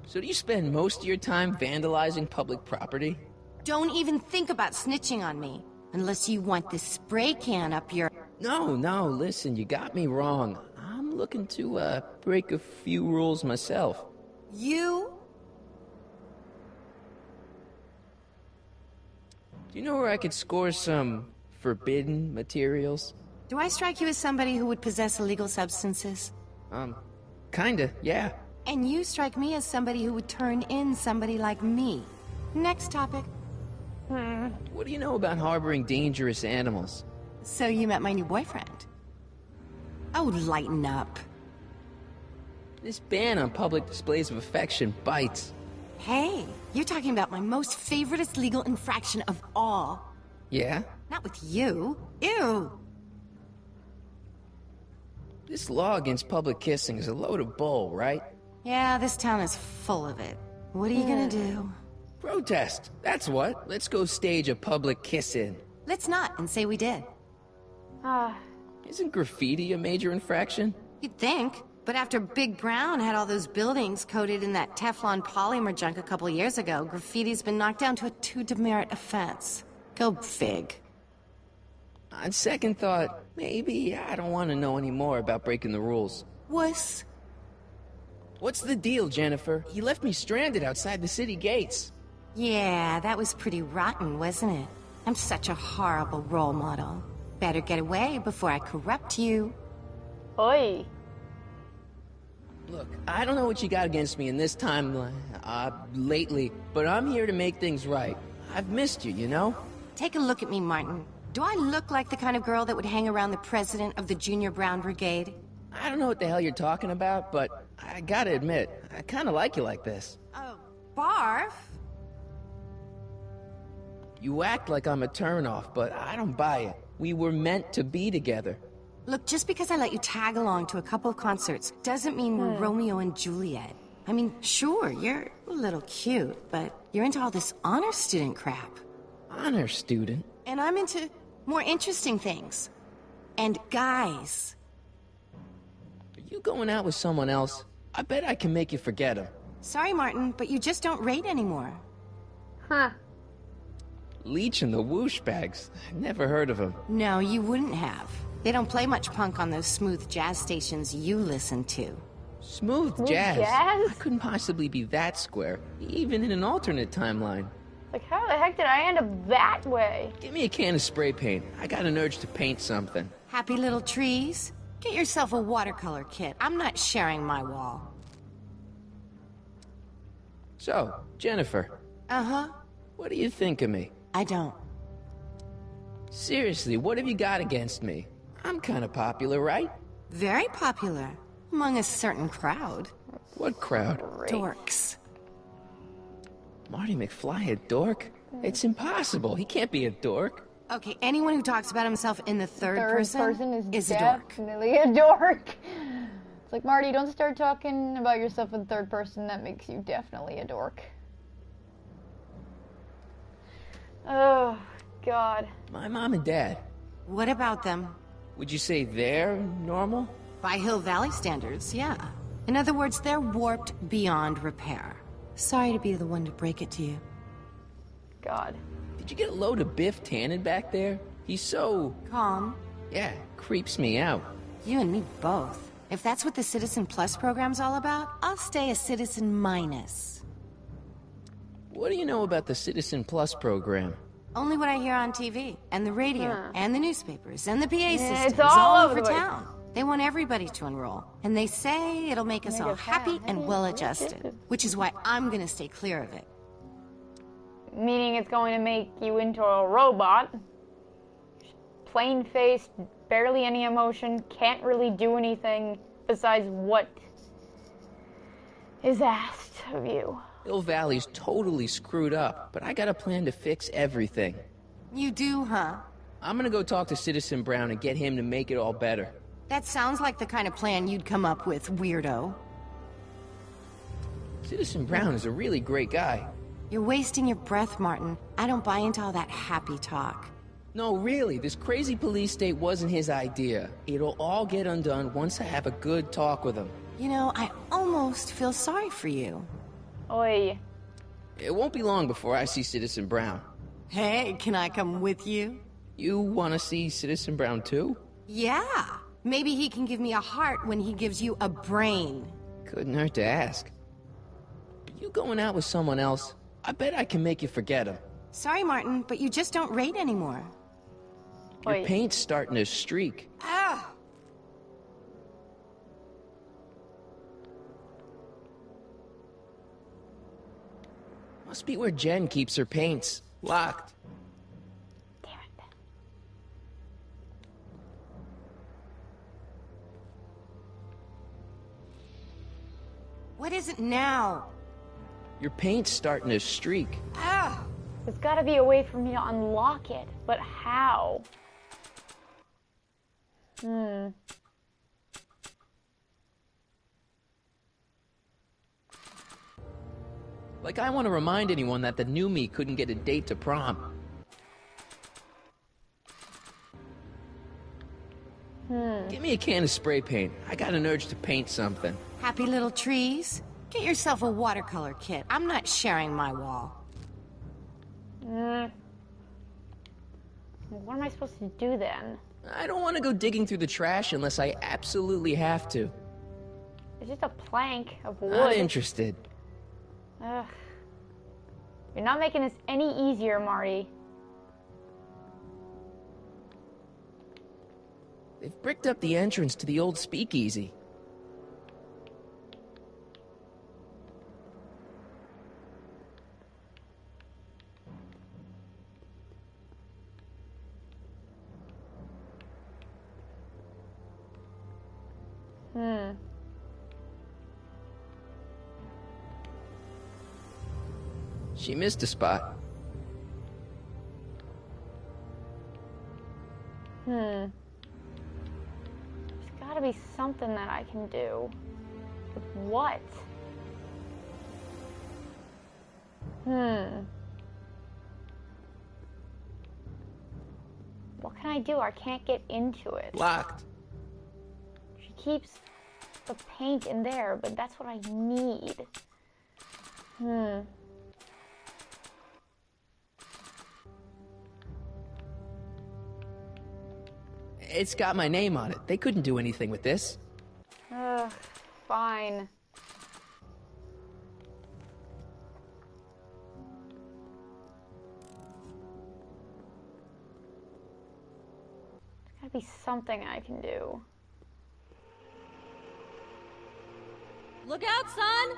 So do you spend most of your time vandalizing public property? Don't even think about snitching on me. Unless you want this spray can up your... No, listen, you got me wrong. I'm looking to, break a few rules myself. You? Do you know where I could score some forbidden materials? Do I strike you as somebody who would possess illegal substances? Kinda, yeah. And you strike me as somebody who would turn in somebody like me. Next topic. What do you know about harboring dangerous animals? So you met my new boyfriend. Oh, lighten up. This ban on public displays of affection bites. Hey, you're talking about my most favoriteest legal infraction of all. Yeah? Not with you. Ew. This law against public kissing is a load of bull, right? Yeah, this town is full of it. What are you gonna do? Protest! That's what. Let's go stage a public kiss-in. Let's not, and say we did. Isn't graffiti a major infraction? You'd think. But after Big Brown had all those buildings coated in that Teflon polymer junk a couple years ago, graffiti's been knocked down to a 2 demerit offense. Go fig. On second thought, maybe I don't want to know any more about breaking the rules. Wuss. What's the deal, Jennifer? You left me stranded outside the city gates. Yeah, that was pretty rotten, wasn't it? I'm such a horrible role model. Better get away before I corrupt you. Oi. Look, I don't know what you got against me in this time, lately, but I'm here to make things right. I've missed you, you know? Take a look at me, Martin. Do I look like the kind of girl that would hang around the president of the Junior Brown Brigade? I don't know what the hell you're talking about, but I gotta admit, I kinda like you like this. Oh, barf? You act like I'm a turnoff, but I don't buy it. We were meant to be together. Look, just because I let you tag along to a couple of concerts doesn't mean we're Romeo and Juliet. I mean, sure, you're a little cute, but you're into all this honor student crap. Honor student? And I'm into more interesting things. And guys. Are you going out with someone else? I bet I can make you forget him. Sorry, Martin, but you just don't rate anymore. Huh. Leech and the Whoosh Bags. Never heard of him. No, you wouldn't have. They don't play much punk on those smooth jazz stations you listen to. Smooth jazz? I couldn't possibly be that square, even in an alternate timeline. Like, how the heck did I end up that way? Give me a can of spray paint. I got an urge to paint something. Happy little trees? Get yourself a watercolor kit. I'm not sharing my wall. So, Jennifer. Uh-huh. What do you think of me? I don't. Seriously, what have you got against me? I'm kind of popular, right? Very popular. Among a certain crowd. What crowd? Dorks. Marty McFly a dork? It's impossible. He can't be a dork. Okay, anyone who talks about himself in the third person is a dork. Definitely a dork. It's like, Marty, don't start talking about yourself in third person. That makes you definitely a dork. Oh, God. My mom and dad. What about them? Would you say they're normal? By Hill Valley standards, yeah. In other words, they're warped beyond repair. Sorry to be the one to break it to you. God. Did you get a load of Biff Tannen back there? He's so... calm. Yeah, creeps me out. You and me both. If that's what the Citizen Plus program's all about, I'll stay a Citizen Minus. What do you know about the Citizen Plus program? Only what I hear on TV, and the radio, and the newspapers, and the PA systems it's all over over the place. town. They want everybody to enroll, and they say it'll make us all happy and well-adjusted, which is why I'm gonna stay clear of it. Meaning it's going to make you into a robot. Plain-faced, barely any emotion, can't really do anything besides what is asked of you. Hill Valley's totally screwed up, but I got a plan to fix everything. You do, huh? I'm gonna go talk to Citizen Brown and get him to make it all better. That sounds like the kind of plan you'd come up with, weirdo. Citizen Brown is a really great guy. You're wasting your breath, Martin. I don't buy into all that happy talk. No, really, this crazy police state wasn't his idea. It'll all get undone once I have a good talk with him. You know, I almost feel sorry for you. Oi. It won't be long before I see Citizen Brown. Hey, can I come with you? You want to see Citizen Brown too? Yeah. Maybe he can give me a heart when he gives you a brain. Couldn't hurt to ask. Are you going out with someone else? I bet I can make you forget him. Sorry, Martin, but you just don't rate anymore. Your paint's starting to streak. Ah! Must be where Jen keeps her paints. Locked. Damn it. What is it now? Your paint's starting to streak. Ah! There's gotta be a way for me to unlock it, but how? Like I want to remind anyone that the new me couldn't get a date to prom. Give me a can of spray paint. I got an urge to paint something. Happy little trees? Get yourself a watercolor kit. I'm not sharing my wall. What am I supposed to do then? I don't want to go digging through the trash unless I absolutely have to. It's just a plank of wood. Not interested. Ugh. You're not making this any easier, Marty. They've bricked up the entrance to the old speakeasy. She missed a spot. There's gotta be something that I can do. But what? What can I do? I can't get into it. Locked. She keeps the paint in there, but that's what I need. It's got my name on it. They couldn't do anything with this. Fine. There's gotta be something I can do. Look out, son!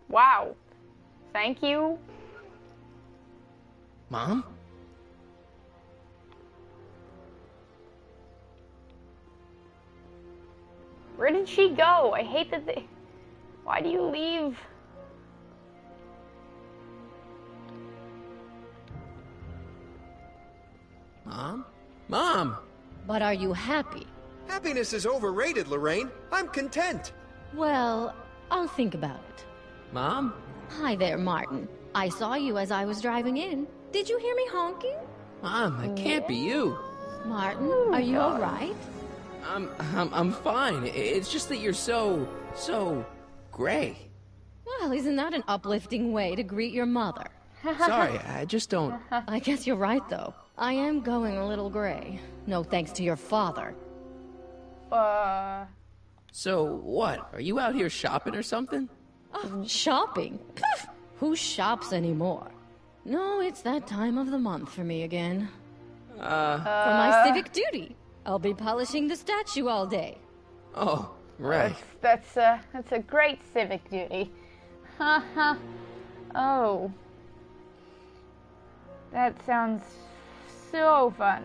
Wow. Thank you. Mom? Where did she go? I hate that they... Why do you leave? Mom? Mom! But are you happy? Happiness is overrated, Lorraine. I'm content. Well, I'll think about it. Mom? Hi there, Martin. I saw you as I was driving in. Did you hear me honking? Mom, it can't be you. Martin, are you all right? I'm fine. It's just that you're so gray. Well, isn't that an uplifting way to greet your mother? Sorry, I just don't... I guess you're right, though. I am going a little gray. No thanks to your father. So, what? Are you out here shopping or something? Oh, shopping? Pff, who shops anymore? No, it's that time of the month for me again. For my civic duty. I'll be polishing the statue all day. Oh, right. That's a great civic duty. Haha. Oh. That sounds so fun.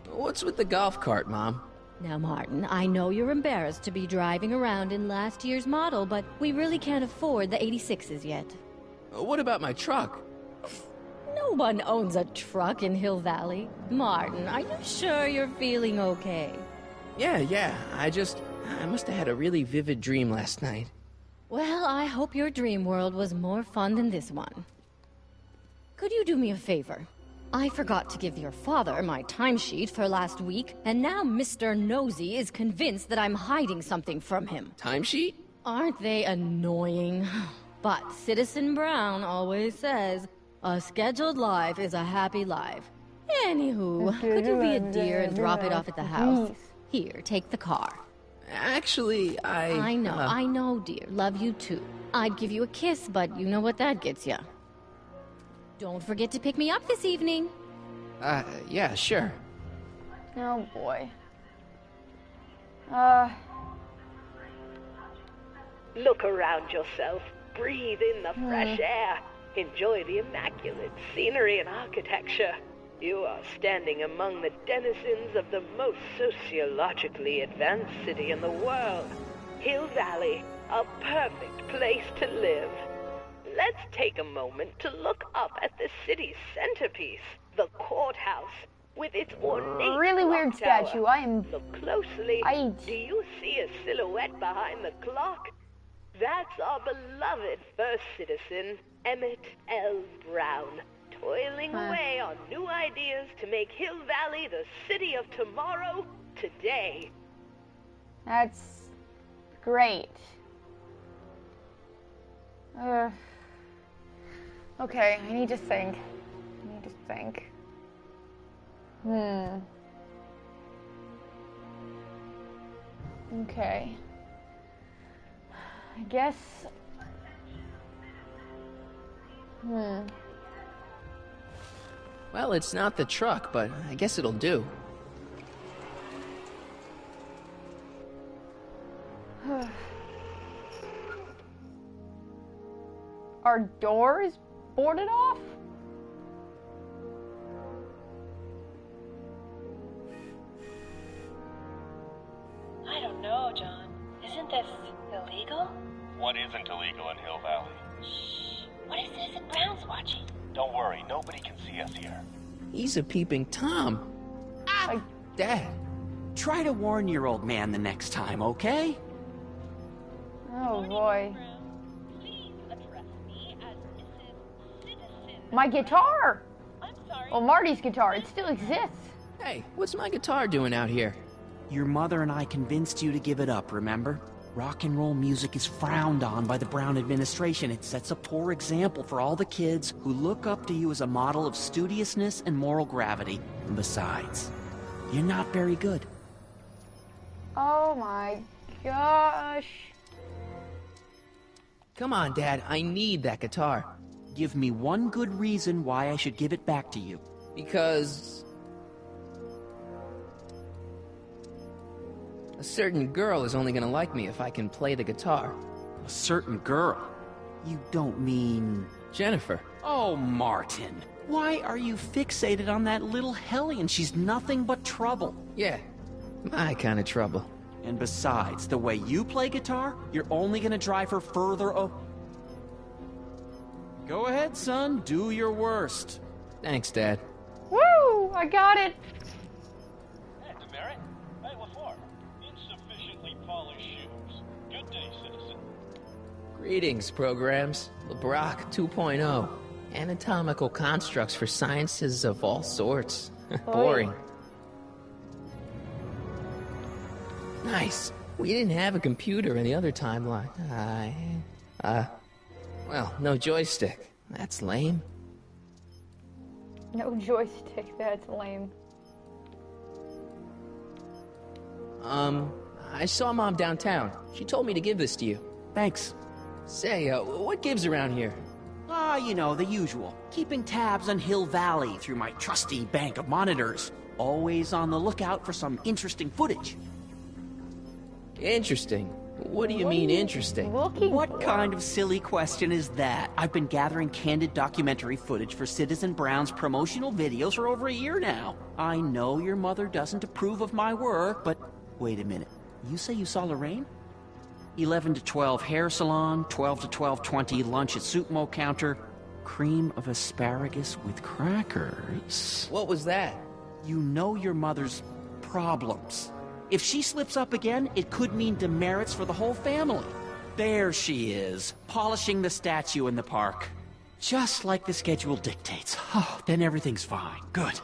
What's with the golf cart, Mom? Now, Martin, I know you're embarrassed to be driving around in last year's model, but we really can't afford the 86s yet. What about my truck? No one owns a truck in Hill Valley. Martin, are you sure you're feeling okay? Yeah. I must have had a really vivid dream last night. Well, I hope your dream world was more fun than this one. Could you do me a favor? I forgot to give your father my timesheet for last week, and now Mr. Nosy is convinced that I'm hiding something from him. Timesheet? Aren't they annoying? But Citizen Brown always says, a scheduled life is a happy life. Anywho, could you be a dear and drop it off at the house? Here, take the car. Actually, I know, dear. Love you too. I'd give you a kiss, but you know what that gets ya. Don't forget to pick me up this evening. Yeah, sure. Oh boy. Look around yourself. Breathe in the fresh air. Enjoy the immaculate scenery and architecture. You are standing among the denizens of the most sociologically advanced city in the world. Hill Valley, a perfect place to live. Let's take a moment to look up at the city's centerpiece, the courthouse, with its ornate really weird clock tower. statue. I am... Look closely. Do you see a silhouette behind the clock? That's our beloved first citizen, Emmett L. Brown, toiling away on new ideas to make Hill Valley the city of tomorrow, today. That's great. Okay, I need to think. Okay. I guess... Well, it's not the truck, but I guess it'll do. Are doors boarded off? I don't know. John. Isn't this illegal? What isn't illegal in Hill Valley? Shh. What if Citizen Brown's watching? Don't worry, nobody can see us here. He's a peeping Tom. Dad. Try to warn your old man the next time, okay? Oh boy. My guitar! Well, Marty's guitar, it still exists. Hey, what's my guitar doing out here? Your mother and I convinced you to give it up, remember? Rock and roll music is frowned on by the Brown administration. It sets a poor example for all the kids who look up to you as a model of studiousness and moral gravity. And besides, you're not very good. Oh my gosh. Come on, Dad, I need that guitar. Give me one good reason why I should give it back to you. Because a certain girl is only gonna like me if I can play the guitar. A certain girl? You don't mean... Jennifer. Oh, Martin. Why are you fixated on that little hellion? She's nothing but trouble. Yeah, my kind of trouble. And besides, the way you play guitar, you're only gonna drive her further Go ahead, son. Do your worst. Thanks, Dad. Woo! I got it! Hey, Demerit. Hey, what for? Insufficiently polished shoes. Good day, citizen. Greetings, programs. LeBrock 2.0. Anatomical constructs for sciences of all sorts. Boring. Nice. We didn't have a computer in the other timeline. Well, no joystick. That's lame. No joystick, that's lame. I saw Mom downtown. She told me to give this to you. Thanks. Say, what gives around here? You know, the usual. Keeping tabs on Hill Valley through my trusty bank of monitors. Always on the lookout for some interesting footage. Interesting? What do you mean interesting? What kind of silly question is that? I've been gathering candid documentary footage for Citizen Brown's promotional videos for over a year now. I know your mother doesn't approve of my work, but wait a minute. You say you saw Lorraine? 11 to 12 hair salon, 12 to 12:20 lunch at Suitmo counter, cream of asparagus with crackers. What was that? You know your mother's problems. If she slips up again, it could mean demerits for the whole family. There she is, polishing the statue in the park. Just like the schedule dictates. Oh, then everything's fine. Good.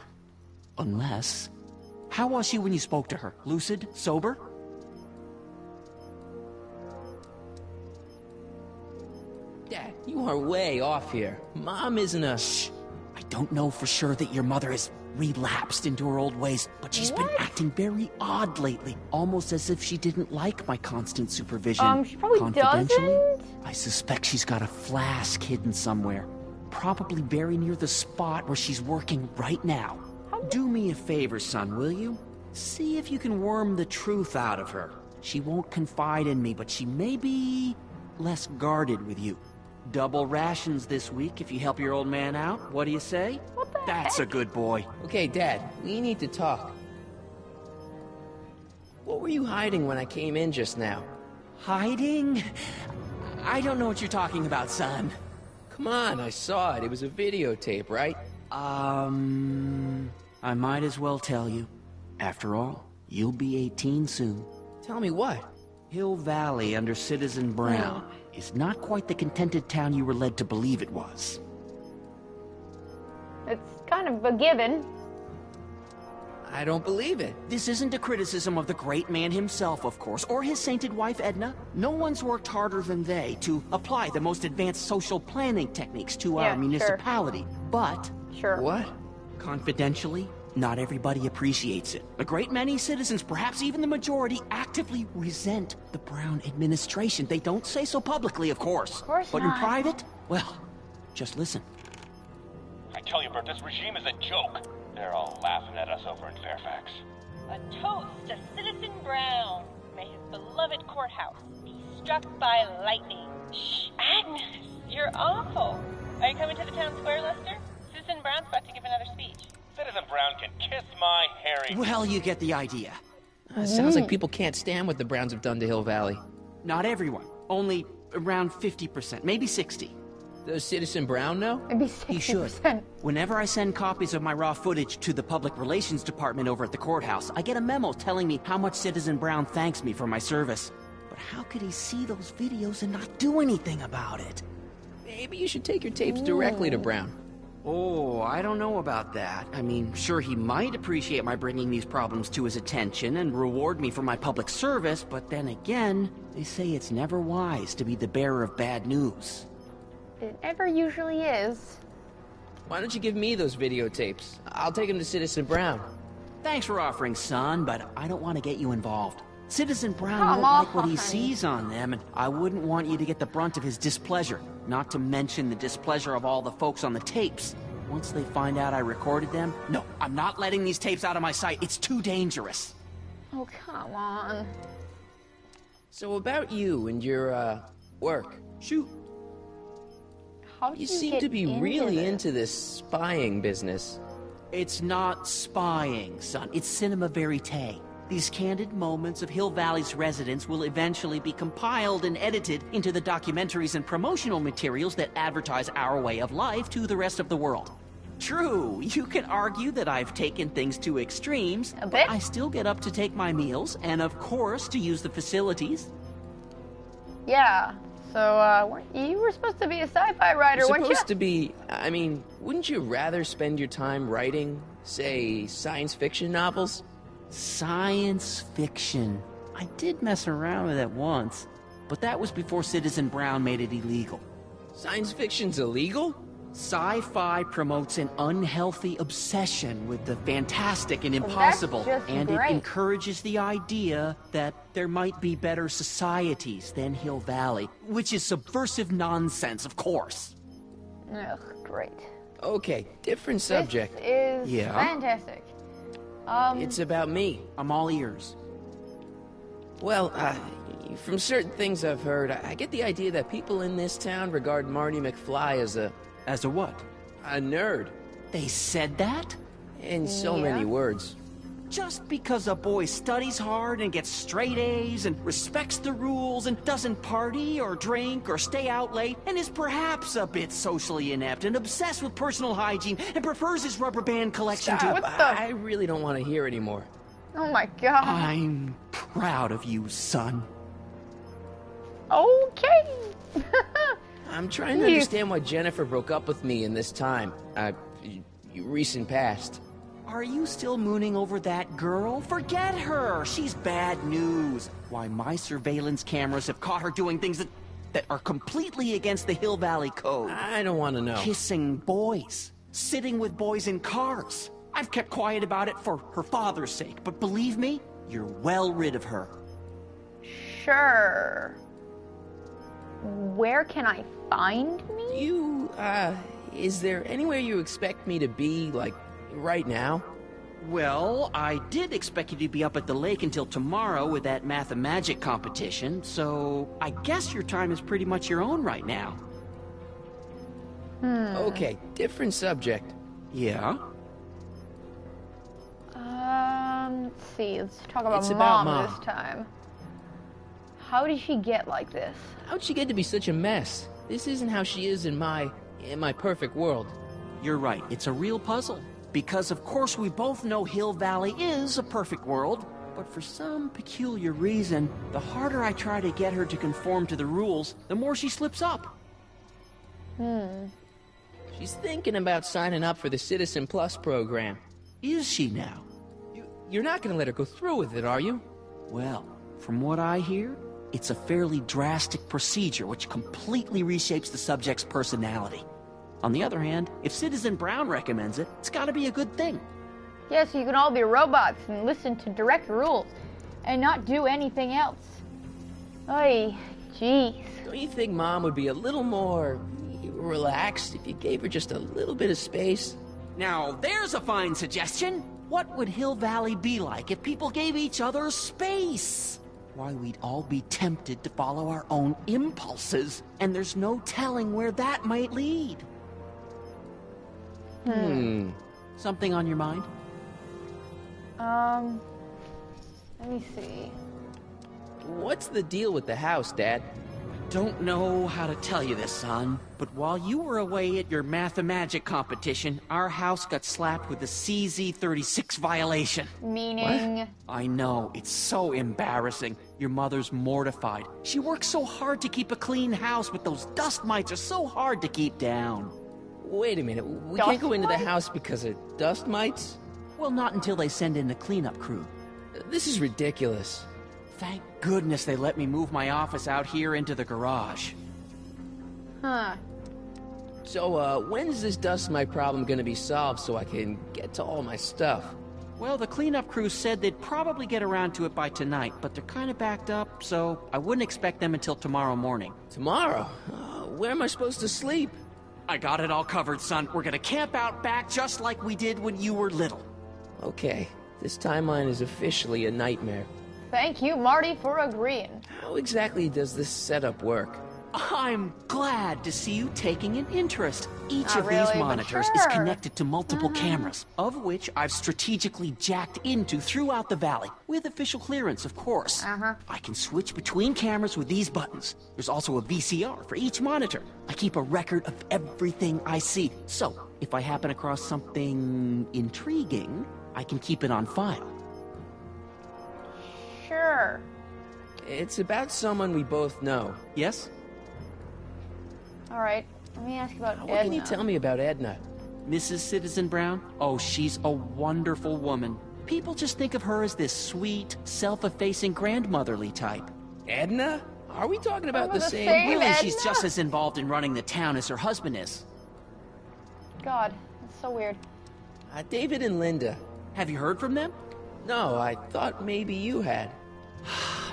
Unless... How was she when you spoke to her? Lucid? Sober? Dad, you are way off here. Mom isn't a... Shh. I don't know for sure that your mother is... relapsed into her old ways, but she's been acting very odd lately, almost as if she didn't like my constant supervision. She probably doesn't. I suspect she's got a flask hidden somewhere, probably very near the spot where she's working right now. Do me a favor, son, will you? See if you can worm the truth out of her. She won't confide in me, but she may be less guarded with you. Double rations this week if you help your old man out. What do you say? That's a good boy. Okay, Dad, we need to talk. What were you hiding when I came in just now? Hiding? I don't know what you're talking about, son. Come on, I saw it. It was a videotape, right? I might as well tell you. After all, you'll be 18 soon. Tell me what? Hill Valley under Citizen Brown is not quite the contented town you were led to believe it was. It's kind of a given. I don't believe it. This isn't a criticism of the great man himself, of course, or his sainted wife, Edna. No one's worked harder than they to apply the most advanced social planning techniques to our municipality. Sure. But... Sure. What? Confidentially, not everybody appreciates it. A great many citizens, perhaps even the majority, actively resent the Brown administration. They don't say so publicly, of course. Of course but not. in private, well, just listen. I tell you, Bert, this regime is a joke. They're all laughing at us over in Fairfax. A toast to Citizen Brown. May his beloved courthouse be struck by lightning. Shh, Agnes, you're awful. Are you coming to the town square, Lester? Citizen Brown's about to give another speech. Citizen Brown can kiss my hairy... Well, you get the idea. Sounds like people can't stand what the Browns have done to Hill Valley. Not everyone. Only around 50%, maybe 60. Does Citizen Brown know? Maybe 60%. He should. Whenever I send copies of my raw footage to the Public Relations Department over at the courthouse, I get a memo telling me how much Citizen Brown thanks me for my service. But how could he see those videos and not do anything about it? Maybe you should take your tapes directly to Brown. Oh, I don't know about that. I mean, sure, he might appreciate my bringing these problems to his attention and reward me for my public service, but then again, they say it's never wise to be the bearer of bad news. It never usually is. Why don't you give me those videotapes? I'll take them to Citizen Brown. Thanks for offering, son, but I don't want to get you involved. Citizen Brown Come won't like what he on. sees on them, and I wouldn't want you to get the brunt of his displeasure. Not to mention the displeasure of all the folks on the tapes. Once they find out I recorded them, no, I'm not letting these tapes out of my sight. It's too dangerous. Oh, come on. So about you and your, work. Shoot. How did You you seem get to be really this? into this spying business. It's not spying, son. It's cinema verite. These candid moments of Hill Valley's residents will eventually be compiled and edited into the documentaries and promotional materials that advertise our way of life to the rest of the world. True, you can argue that I've taken things to extremes, but I still get up to take my meals and, of course, to use the facilities. Yeah. So, you were supposed to be a sci-fi writer, weren't you? Supposed to be, I mean, wouldn't you rather spend your time writing, say, science fiction novels? Science fiction. I did mess around with it once, but that was before Citizen Brown made it illegal. Science fiction's illegal? Sci-fi promotes an unhealthy obsession with the fantastic and impossible, just and great. it encourages the idea that there might be better societies than Hill Valley, which is subversive nonsense, of course. Ugh, great. Okay, different subject. This is Yeah? fantastic. It's about me. I'm all ears. Well, from certain things I've heard, I get the idea that people in this town regard Marty McFly as a... As a what? A nerd. They said that? In so many words. Just because a boy studies hard and gets straight A's and respects the rules and doesn't party or drink or stay out late and is perhaps a bit socially inept and obsessed with personal hygiene and prefers his rubber band collection Stop. to... What the... I really don't want to hear anymore. Oh my god. I'm proud of you, son. Okay. I'm trying to understand why Jennifer broke up with me in this time. Recent past. Are you still mooning over that girl? Forget her! She's bad news. Why, my surveillance cameras have caught her doing things that are completely against the Hill Valley Code. I don't want to know. Kissing boys. Sitting with boys in cars. I've kept quiet about it for her father's sake, but believe me, you're well rid of her. Sure. Where can I find me? Is there anywhere you expect me to be, like, right now? Well, I did expect you to be up at the lake until tomorrow with that math-and-magic competition, so I guess your time is pretty much your own right now. Okay, different subject. Yeah? Let's see. Let's talk about It's about Mom Mom. this time. How did she get like this? How'd she get to be such a mess? This isn't how she is in my perfect world. You're right, it's a real puzzle. Because of course we both know Hill Valley is a perfect world, but for some peculiar reason, the harder I try to get her to conform to the rules, the more she slips up. She's thinking about signing up for the Citizen Plus program. Is she now? You're not gonna let her go through with it, are you? Well, from what I hear, it's a fairly drastic procedure which completely reshapes the subject's personality. On the other hand, if Citizen Brown recommends it, it's gotta be a good thing. Yeah, so you can all be robots and listen to direct rules and not do anything else. Oy, jeez. Don't you think Mom would be a little more relaxed if you gave her just a little bit of space? Now, there's a fine suggestion. What would Hill Valley be like if people gave each other space? Why, we'd all be tempted to follow our own impulses, and there's no telling where that might lead. Something on your mind? Let me see. What's the deal with the house, Dad? Don't know how to tell you this, son, but while you were away at your mathemagic competition, our house got slapped with a CZ36 violation. Meaning? What? I know, it's so embarrassing. Your mother's mortified. She works so hard to keep a clean house, but those dust mites are so hard to keep down. Wait a minute, we can't go into the house because of dust mites? Well, not until they send in the cleanup crew. This is ridiculous. Thank goodness they let me move my office out here into the garage. Huh. So, when's this dust mite problem gonna be solved so I can get to all my stuff? Well, the cleanup crew said they'd probably get around to it by tonight, but they're kind of backed up, so I wouldn't expect them until tomorrow morning. Tomorrow? Where am I supposed to sleep? I got it all covered, son. We're gonna camp out back just like we did when you were little. Okay, this timeline is officially a nightmare. Thank you, Marty, for agreeing. How exactly does this setup work? I'm glad to see you taking an interest. Each Not of really, these but monitors sure. is connected to multiple cameras, of which I've strategically jacked into throughout the valley, with official clearance, of course. I can switch between cameras with these buttons. There's also a VCR for each monitor. I keep a record of everything I see, so if I happen across something intriguing, I can keep it on file. Sure. It's about someone we both know. Yes? Alright, let me ask about Edna. What can you tell me about Edna? Mrs. Citizen Brown? Oh, she's a wonderful woman. People just think of her as this sweet, self-effacing grandmotherly type. Edna? Are we talking about the same? Really, Edna? she's just as involved in running the town as her husband is. God, that's so weird. David and Linda. Have you heard from them? No, I thought maybe you had.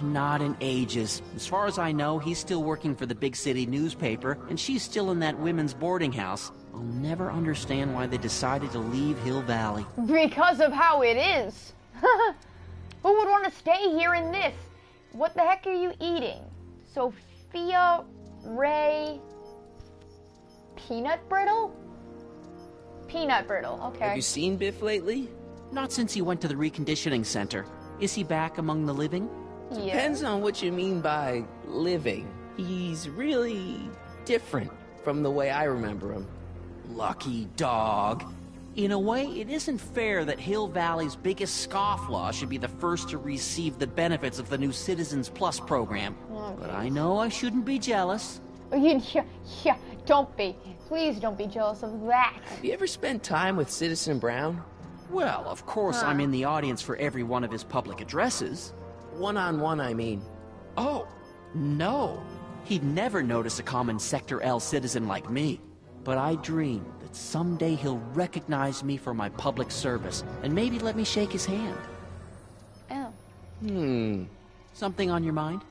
Not in ages. As far as I know, he's still working for the big city newspaper, and she's still in that women's boarding house. I'll never understand why they decided to leave Hill Valley. Because of how it is. Who would want to stay here in this? What the heck are you eating? Sophia Ray Peanut Brittle? Peanut Brittle, okay. Have you seen Biff lately? Not since he went to the reconditioning center. Is he back among the living? Depends on what you mean by living. He's really different from the way I remember him. Lucky dog. In a way, it isn't fair that Hill Valley's biggest scofflaw should be the first to receive the benefits of the new Citizens Plus program. But I know I shouldn't be jealous. Yeah, don't be. Please don't be jealous of that. Have you ever spent time with Citizen Brown? Well, of course I'm in the audience for every one of his public addresses. One-on-one, I mean. Oh, no. He'd never notice a common Sector L citizen like me. But I dream that someday he'll recognize me for my public service and maybe let me shake his hand. Oh. Something on your mind?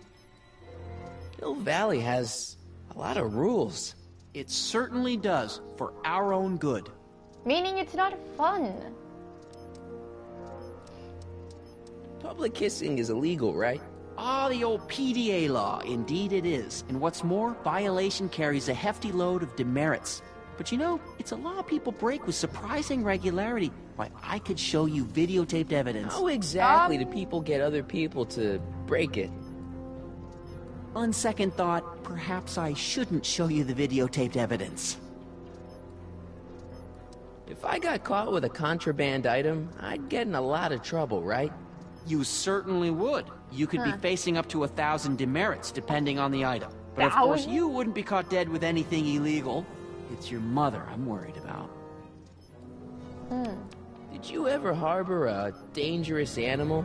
Hill Valley has a lot of rules. It certainly does, for our own good. Meaning it's not fun. Public kissing is illegal, right? Ah, the old PDA law. Indeed it is. And what's more, violation carries a hefty load of demerits. But you know, it's a law people break with surprising regularity. Why, I could show you videotaped evidence. How exactly do people get other people to break it? On second thought, perhaps I shouldn't show you the videotaped evidence. If I got caught with a contraband item, I'd get in a lot of trouble, right? You certainly would. You could be facing up to 1,000 demerits, depending on the item. But of course, you wouldn't be caught dead with anything illegal. It's your mother I'm worried about. Did you ever harbor a dangerous animal?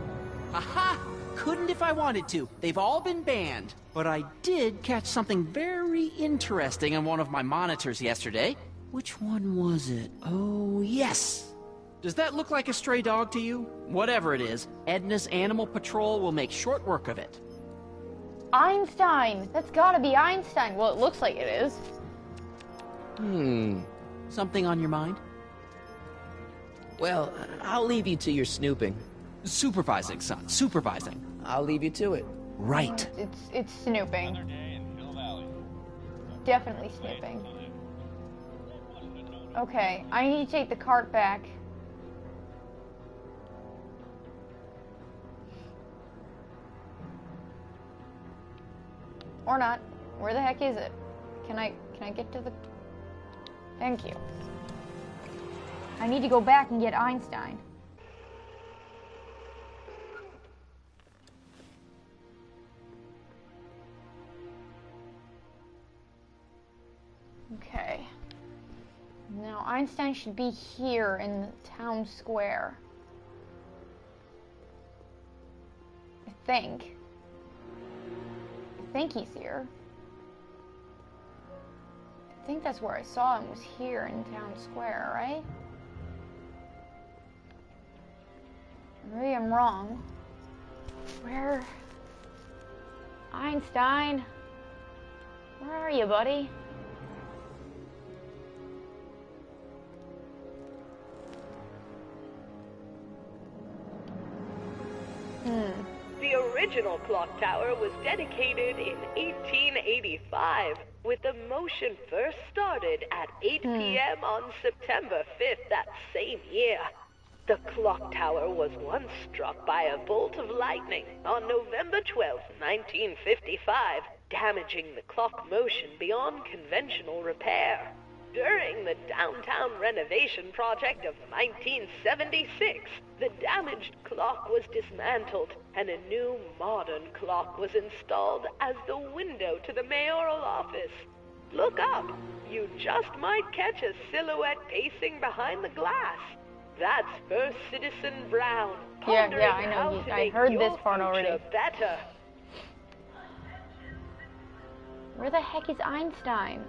Aha! Couldn't if I wanted to. They've all been banned. But I did catch something very interesting on one of my monitors yesterday. Which one was it? Oh, yes! Does that look like a stray dog to you? Whatever it is, Edna's Animal Patrol will make short work of it. Einstein! That's gotta be Einstein. Well, it looks like it is. Something on your mind? Well, I'll leave you to your snooping. Supervising, son. Supervising. I'll leave you to it. Right. It's snooping. Definitely snooping. Okay, I need to take the cart back. Or not. Where the heck is it? Can I get to the... Thank you. I need to go back and get Einstein. Okay. Now Einstein should be here in the town square. I think he's here. I think that's where I saw him, was here in town square, right? Maybe I'm wrong. Where? Einstein? Where are you, buddy? The original clock tower was dedicated in 1885, with the motion first started at 8 p.m. on September 5th that same year. The clock tower was once struck by a bolt of lightning on November 12, 1955, damaging the clock motion beyond conventional repair. During the downtown renovation project of 1976, the damaged clock was dismantled and a new modern clock was installed as the window to the mayoral office. Look up. You just might catch a silhouette pacing behind the glass. That's First Citizen Brown. Yeah, I know. I heard this part already. Better. Where the heck is Einstein?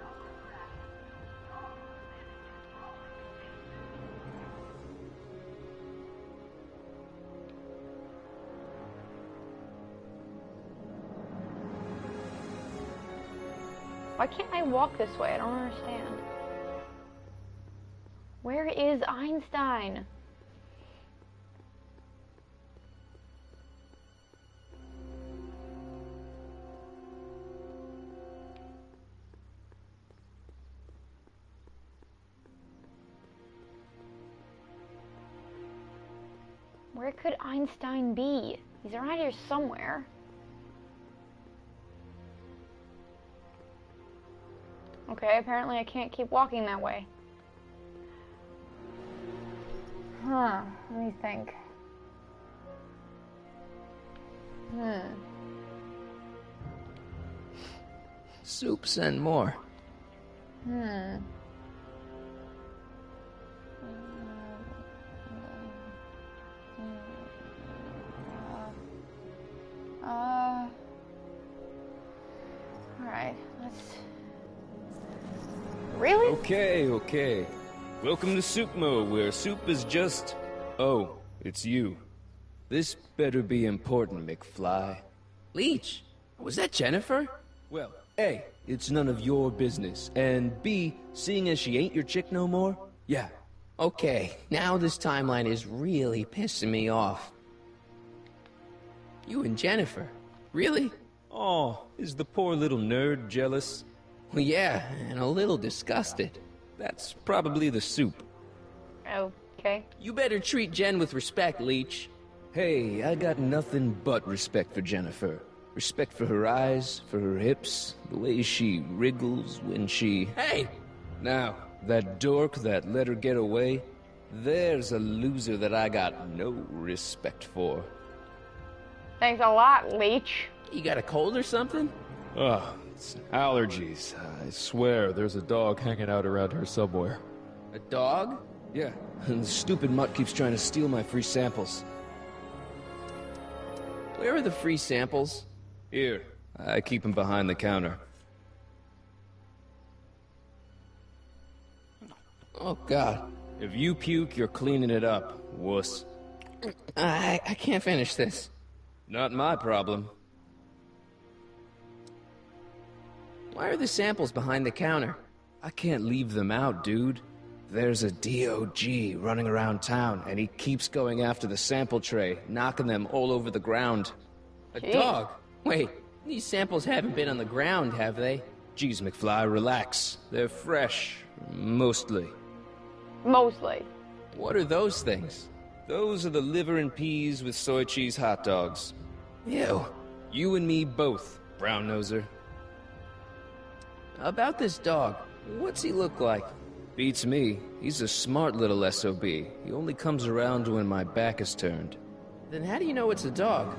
Why can't I walk this way? I don't understand. Where is Einstein? Where could Einstein be? He's around here somewhere. Okay, apparently I can't keep walking that way. Huh, let me think. Soups and more. Alright, let's... Really? Okay. Welcome to Soup Mo, where soup is just... Oh, it's you. This better be important, McFly. Leech, was that Jennifer? Well, A, it's none of your business, and B, seeing as she ain't your chick no more, yeah. Okay, now this timeline is really pissing me off. You and Jennifer? Really? Oh, is the poor little nerd jealous? Well, yeah, and a little disgusted. That's probably the soup. Okay. You better treat Jen with respect, Leech. Hey, I got nothing but respect for Jennifer. Respect for her eyes, for her hips, the way she wriggles when she... Hey! Now, that dork that let her get away, there's a loser that I got no respect for. Thanks a lot, Leech. You got a cold or something? Ugh, it's allergies. I swear there's a dog hanging out around here somewhere. A dog? Yeah, and the stupid mutt keeps trying to steal my free samples. Where are the free samples? Here, I keep them behind the counter. Oh, God. If you puke, you're cleaning it up, wuss. I can't finish this. Not my problem. Why are the samples behind the counter? I can't leave them out, dude. There's a DOG running around town, and he keeps going after the sample tray, knocking them all over the ground. A dog? Wait, these samples haven't been on the ground, have they? Geez, McFly, relax. They're fresh. Mostly. Mostly. What are those things? Those are the liver and peas with soy cheese hot dogs. Ew. You and me both, brown noser. About this dog, what's he look like? Beats me. He's a smart little SOB. He only comes around when my back is turned. Then how do you know it's a dog?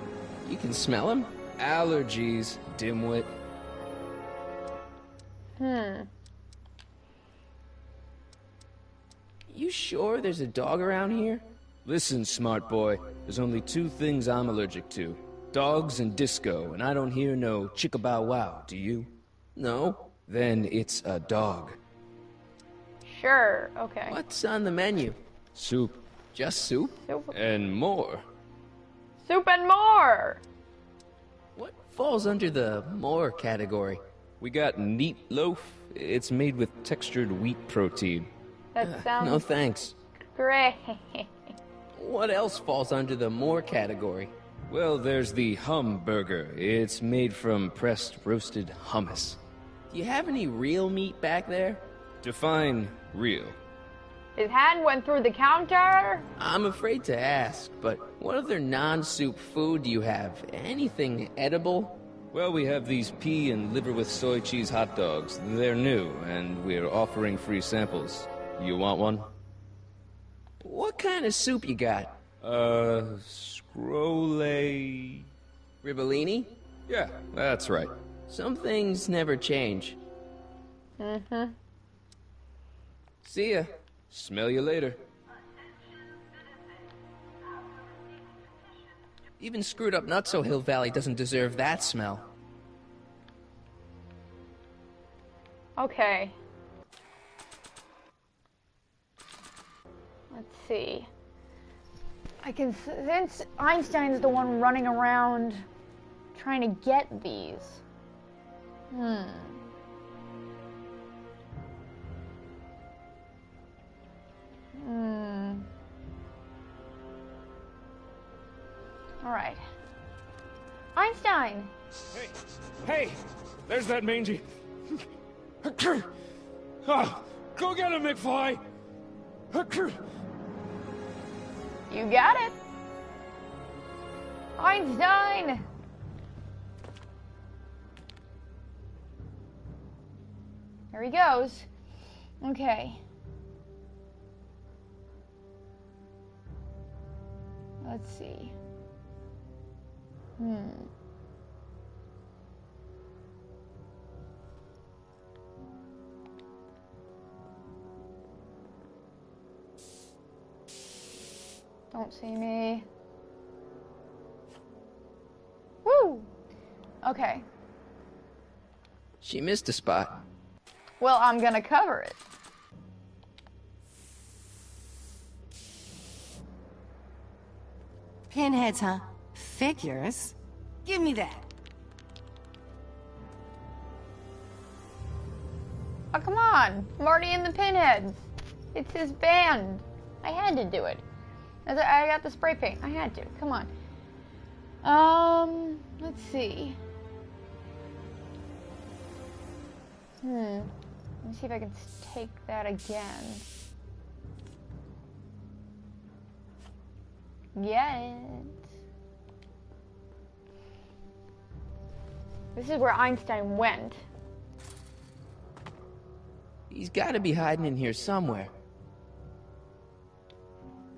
You can smell him? Allergies, dimwit. You sure there's a dog around here? Listen, smart boy. There's only two things I'm allergic to. Dogs and disco, and I don't hear no chicka-bow-wow, do you? No? Then it's a dog. Sure, okay. What's on the menu? Soup. Just soup? Soup. And more. Soup and more! What falls under the more category? We got neat loaf. It's made with textured wheat protein. That sounds... No thanks. Great. What else falls under the more category? Well, there's the hum burger. It's made from pressed roasted hummus. Do you have any real meat back there? Define real. His hand went through the counter? I'm afraid to ask, but what other non-soup food do you have? Anything edible? Well, we have these pea and liver with soy cheese hot dogs. They're new, and we're offering free samples. You want one? What kind of soup you got? Scrole... Ribellini? Yeah, that's right. Some things never change. Mm-hmm. See ya. Smell you later. Even screwed up Nutso Hill Valley doesn't deserve that smell. Okay. Let's see. Since Einstein's the one running around trying to get these. Alright. Einstein! Hey! There's that mangy... Oh, go get him, McFly! You got it! Einstein! There he goes. Okay. Let's see. Don't see me. Woo! Okay. She missed a spot. Well, I'm gonna cover it. Pinheads, huh? Figures? Give me that. Oh, come on. Marty and the Pinheads. It's his band. I had to do it. I got the spray paint. I had to. Come on. Let's see. Let me see if I can take that again. Get it. This is where Einstein went. He's got to be hiding in here somewhere.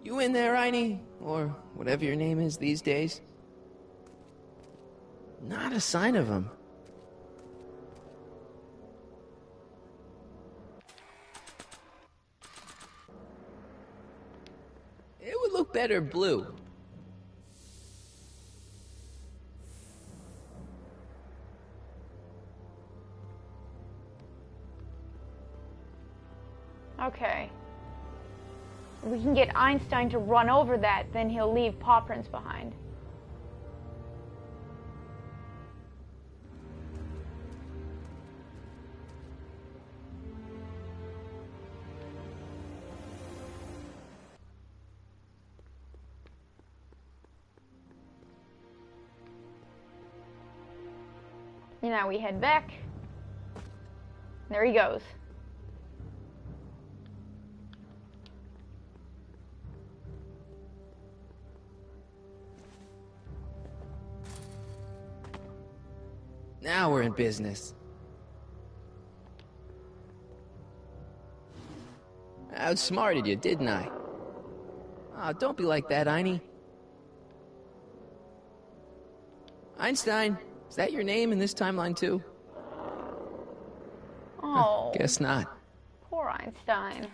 You in there, Einie? Or whatever your name is these days? Not a sign of him. It would look better blue. Okay. If we can get Einstein to run over that, then he'll leave paw prints behind. Now we head back. There he goes. Now we're in business. outsmarted you, didn't I? Oh, don't be like that, Einie. Einstein, is that your name in this timeline too? Oh. Guess not. Poor Einstein.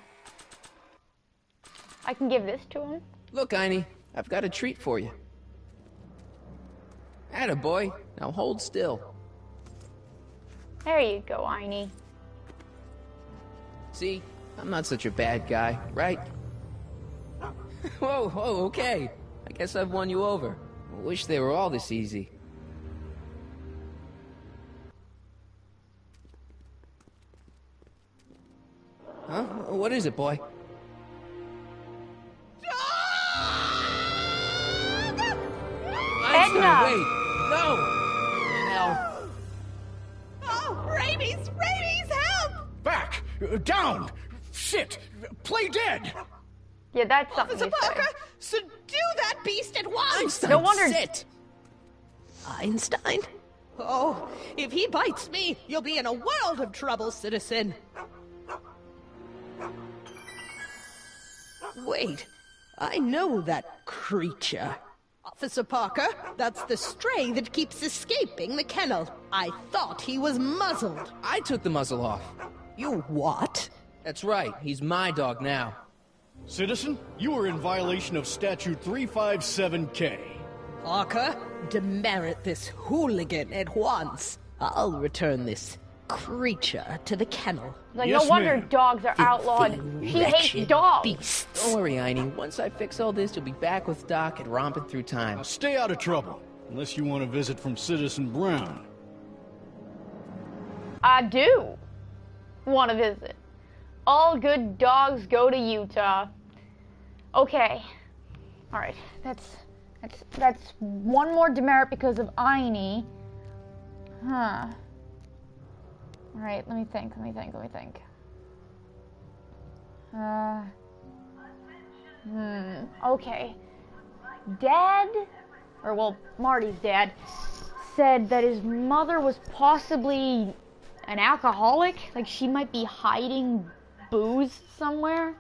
I can give this to him. Look, Einie, I've got a treat for you. Attaboy. Now hold still. There you go, Einie. See? I'm not such a bad guy, right? Whoa, okay. I guess I've won you over. I wish they were all this easy. Huh? What is it, boy? Edna! Wait! No! Hell. Oh, rabies! Rabies, help! Back! Down! Sit! Play dead! Yeah, that's something Officer you say. Parker, subdue that beast at once! Einstein, No wonder- sit! Einstein? Oh, if he bites me, you'll be in a world of trouble, citizen. Wait, I know that creature. Officer Parker, that's the stray that keeps escaping the kennel. I thought he was muzzled. I took the muzzle off. You what? That's right, he's my dog now. Citizen, you are in violation of Statute 357K. Parker, demerit this hooligan at once. I'll return this creature to the kennel. Like, Yes, no wonder ma'am. dogs are outlawed. She hates dogs. Beasts. Don't worry, Einie. Once I fix all this, you'll be back with Doc and romping through time. Now stay out of trouble, unless you want a visit from Citizen Brown. I do want to visit. All good dogs go to Utah. Okay. All right. That's one more demerit because of Einie. Huh. All right. Let me think. Okay. Dad, or well, Marty's dad, said that his mother was possibly an alcoholic. Like she might be hiding booze somewhere.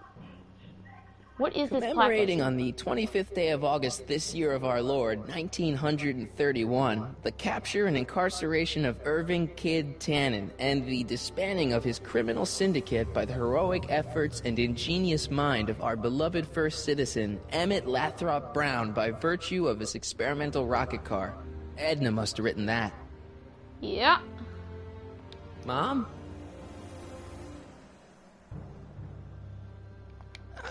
What is this Commemorating plaque? on the 25th day of August this year of our Lord, 1931, the capture and incarceration of Irving Kid Tannen and the disbanding of his criminal syndicate by the heroic efforts and ingenious mind of our beloved first citizen, Emmett Lathrop Brown, by virtue of his experimental rocket car. Edna must have written that. Yeah. Mom?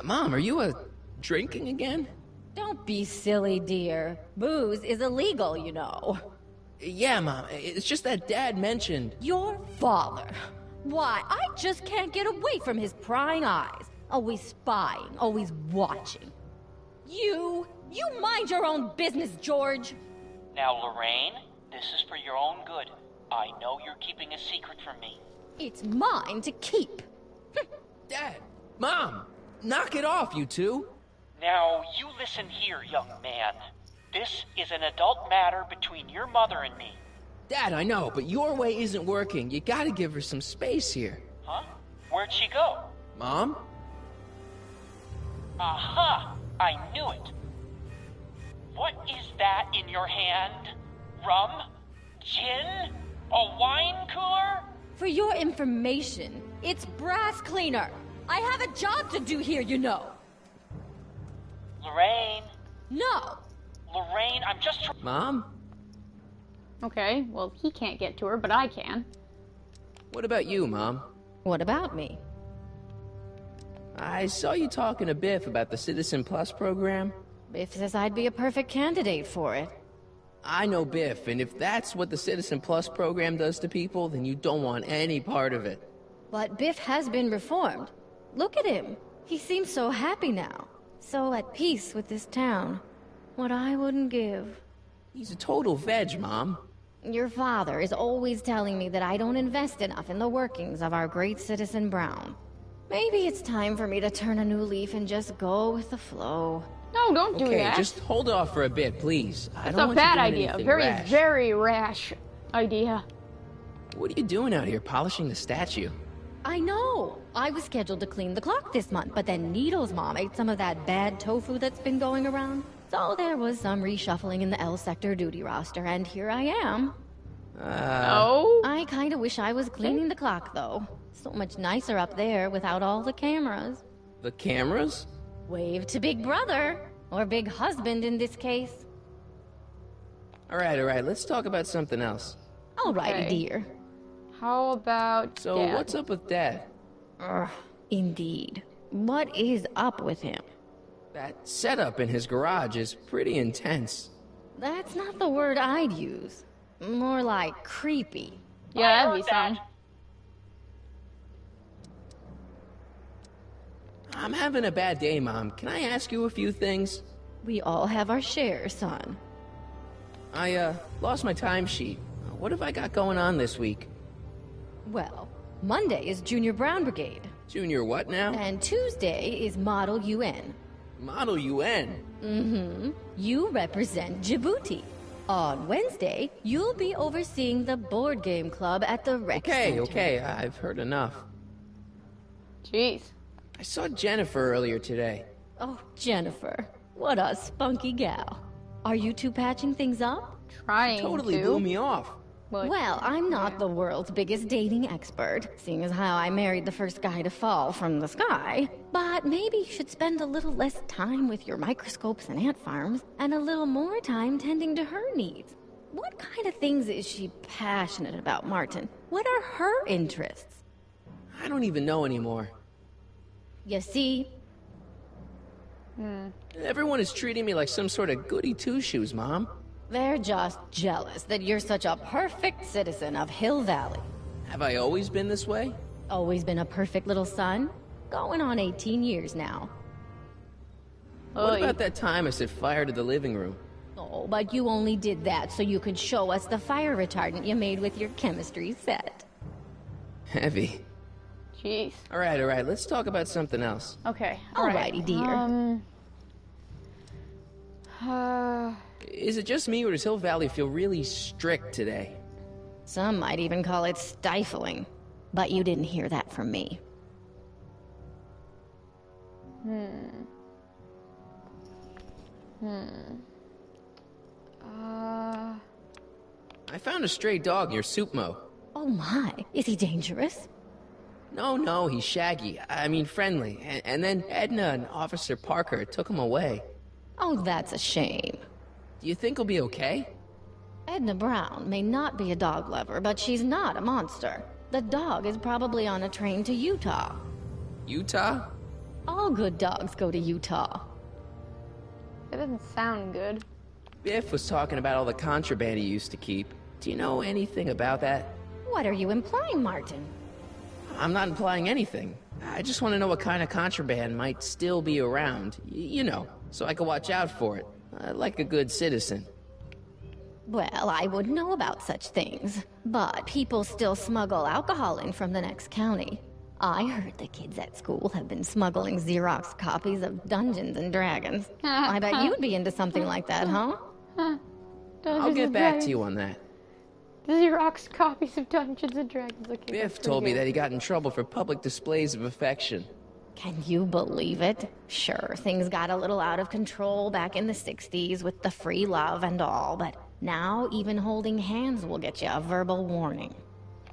Mom, are you drinking again? Don't be silly, dear. Booze is illegal, you know. Yeah, Mom. It's just that Dad mentioned... Your father. Why, I just can't get away from his prying eyes. Always spying, always watching. You mind your own business, George. Now, Lorraine, this is for your own good. I know you're keeping a secret from me. It's mine to keep. Dad! Mom! Knock it off, you two! Now, you listen here, young man. This is an adult matter between your mother and me. Dad, I know, but your way isn't working. You gotta give her some space here. Huh? Where'd she go? Mom? Aha! I knew it. What is that in your hand? Rum? Gin? A wine cooler? For your information, it's brass cleaner. I have a job to do here, you know. Lorraine. No. Lorraine, I'm just... Mom? Okay, well, he can't get to her, but I can. What about you, Mom? What about me? I saw you talking to Biff about the Citizen Plus program. Biff says I'd be a perfect candidate for it. I know Biff, and if that's what the Citizen Plus program does to people, then you don't want any part of it. But Biff has been reformed. Look at him. He seems so happy now. So at peace with this town. What I wouldn't give. He's a total veg, Mom. Your father is always telling me that I don't invest enough in the workings of our great citizen Brown. Maybe it's time for me to turn a new leaf and just go with the flow. No, don't do Okay, that. just hold off for a bit, please. I It's don't a want you bad doing idea. anything Very, rash. very rash idea. What are you doing out here, polishing the statue? I know. I was scheduled to clean the clock this month, but then Needle's mom ate some of that bad tofu that's been going around. So there was some reshuffling in the L sector duty roster, and here I am. Oh? I kinda wish I was cleaning the clock, though. So much nicer up there without all the cameras. The cameras? Wave to Big Brother. Or Big Husband in this case. Alright, let's talk about something else. Alrighty, dear. How about So, Dad? what's up with Dad? Indeed. What is up with him? That setup in his garage is pretty intense. That's not the word I'd use. More like creepy. Yeah, that'd be some. I'm having a bad day, Mom. Can I ask you a few things? We all have our share, son. I, lost my timesheet. What have I got going on this week? Well, Monday is Junior Brown Brigade. Junior what now? And Tuesday is Model UN. Model UN? Mm-hmm. You represent Djibouti. On Wednesday, you'll be overseeing the board game club at the rec center. Okay, I've heard enough. Jeez. I saw Jennifer earlier today. Oh, Jennifer. What a spunky gal. Are you two patching things up? Trying She totally to. blew me off. Well, I'm not the world's biggest dating expert, seeing as how I married the first guy to fall from the sky. But maybe you should spend a little less time with your microscopes and ant farms, and a little more time tending to her needs. What kind of things is she passionate about, Martin? What are her interests? I don't even know anymore. You see? Everyone is treating me like some sort of goody two-shoes, Mom. They're just jealous that you're such a perfect citizen of Hill Valley. Have I always been this way? Always been a perfect little son. Going on 18 years now. What about that time I set fire to the living room? Oh, but you only did that so you could show us the fire retardant you made with your chemistry set. Heavy. Jeez. Alright, let's talk about something else. Okay. Alrighty, dear. Is it just me, or does Hill Valley feel really strict today? Some might even call it stifling. But you didn't hear that from me. I found a stray dog near Supmo. Oh my, is he dangerous? No, he's shaggy. I mean friendly. And then Edna and Officer Parker took him away. Oh, that's a shame. Do you think he'll be okay? Edna Brown may not be a dog lover, but she's not a monster. The dog is probably on a train to Utah. Utah? All good dogs go to Utah. That doesn't sound good. Biff was talking about all the contraband he used to keep. Do you know anything about that? What are you implying, Martin? I'm not implying anything. I just want to know what kind of contraband might still be around. You know, so I can watch out for it. Like a good citizen. Well, I wouldn't know about such things. But people still smuggle alcohol in from the next county. I heard the kids at school have been smuggling Xerox copies of Dungeons and Dragons. I bet you'd be into something like that, huh? I'll get back to you on that. Xerox copies of Dungeons and Dragons. Okay, Biff told me that he got in trouble for public displays of affection. Can you believe it? Sure, things got a little out of control back in the 60s with the free love and all, but now even holding hands will get you a verbal warning.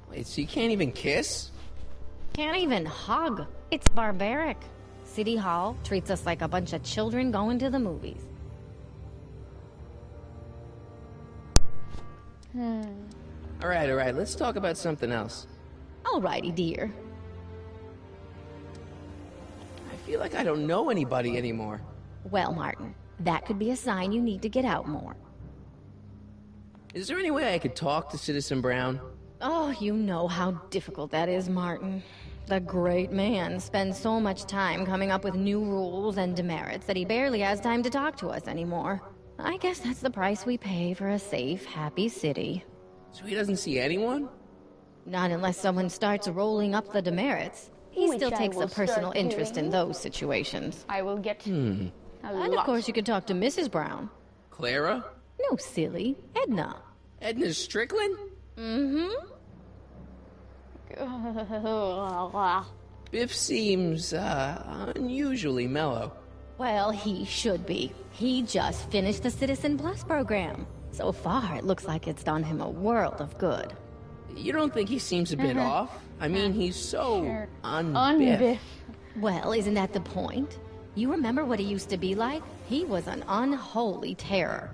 Wait, so you can't even kiss? Can't even hug. It's barbaric. City Hall treats us like a bunch of children going to the movies. Alright, let's talk about something else. Alrighty, dear. I feel like I don't know anybody anymore. Well, Martin, that could be a sign you need to get out more. Is there any way I could talk to Citizen Brown? Oh, you know how difficult that is, Martin. The great man spends so much time coming up with new rules and demerits that he barely has time to talk to us anymore. I guess that's the price we pay for a safe, happy city. So he doesn't see anyone? Not unless someone starts rolling up the demerits. He Which still I takes will a personal start interest doing. in those situations. I will get a And lot. of course you could talk to Mrs. Brown. Clara? No, silly. Edna. Edna Strickland? Mm-hmm. Biff seems, unusually mellow. Well, he should be. He just finished the Citizen Plus program. So far, it looks like it's done him a world of good. You don't think he seems a bit off? I mean, he's so unbiff. Well, isn't that the point? You remember what he used to be like? He was an unholy terror.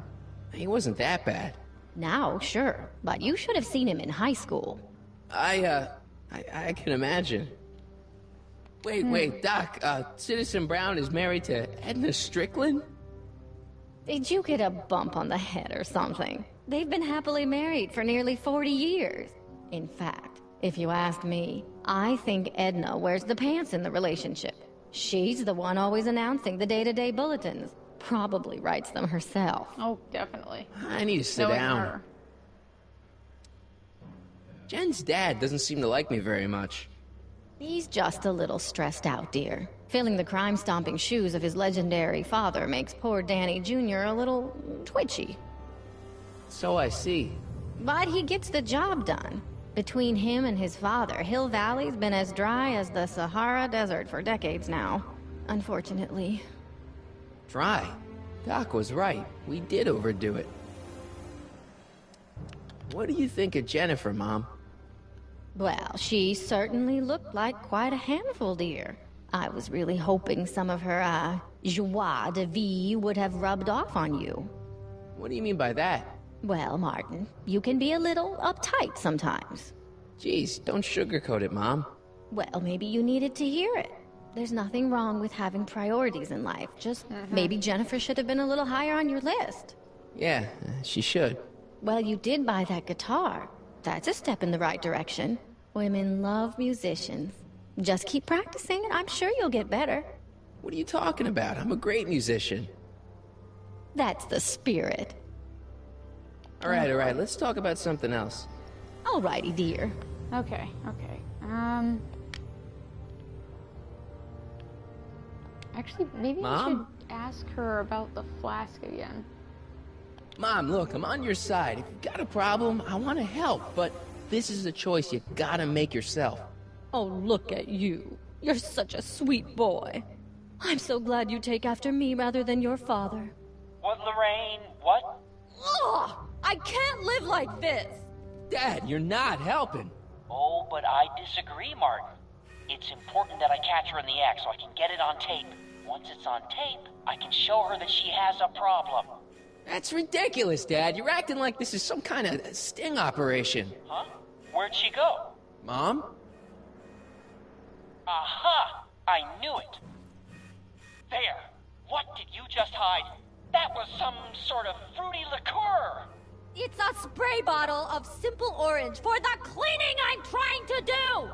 He wasn't that bad. Now, sure, but you should have seen him in high school. I can imagine. Wait, Doc, Citizen Brown is married to Edna Strickland? Did you get a bump on the head or something? They've been happily married for nearly 40 years. In fact, if you ask me, I think Edna wears the pants in the relationship. She's the one always announcing the day-to-day bulletins. Probably writes them herself. Oh, definitely. I need to sit down. Her. Jen's dad doesn't seem to like me very much. He's just a little stressed out, dear. Filling the crime-stomping shoes of his legendary father makes poor Danny Jr. a little twitchy. So I see. But he gets the job done. Between him and his father, Hill Valley's been as dry as the Sahara Desert for decades now. Unfortunately. Dry? Doc was right. We did overdo it. What do you think of Jennifer, Mom? Well, she certainly looked like quite a handful, dear. I was really hoping some of her, joie de vivre would have rubbed off on you. What do you mean by that? Well, Martin, you can be a little uptight sometimes. Jeez, don't sugarcoat it, Mom. Well, maybe you needed to hear it. There's nothing wrong with having priorities in life. Just maybe Jennifer should have been a little higher on your list. Yeah, she should. Well, you did buy that guitar. That's a step in the right direction. Women love musicians. Just keep practicing and I'm sure you'll get better. What are you talking about? I'm a great musician. That's the spirit. All right, let's talk about something else. Alrighty, dear. Okay. Actually, maybe I should ask her about the flask again. Mom, look, I'm on your side. If you've got a problem, I want to help, but this is a choice you gotta make yourself. Oh, look at you. You're such a sweet boy. I'm so glad you take after me rather than your father. What, Lorraine? What? Ugh! I can't live like this! Dad, you're not helping. Oh, but I disagree, Martin. It's important that I catch her in the act so I can get it on tape. Once it's on tape, I can show her that she has a problem. That's ridiculous, Dad. You're acting like this is some kind of sting operation. Huh? Where'd she go? Mom? Aha! I knew it. There. What did you just hide? That was some sort of fruity liqueur. It's a spray bottle of simple orange for the cleaning I'm trying to do!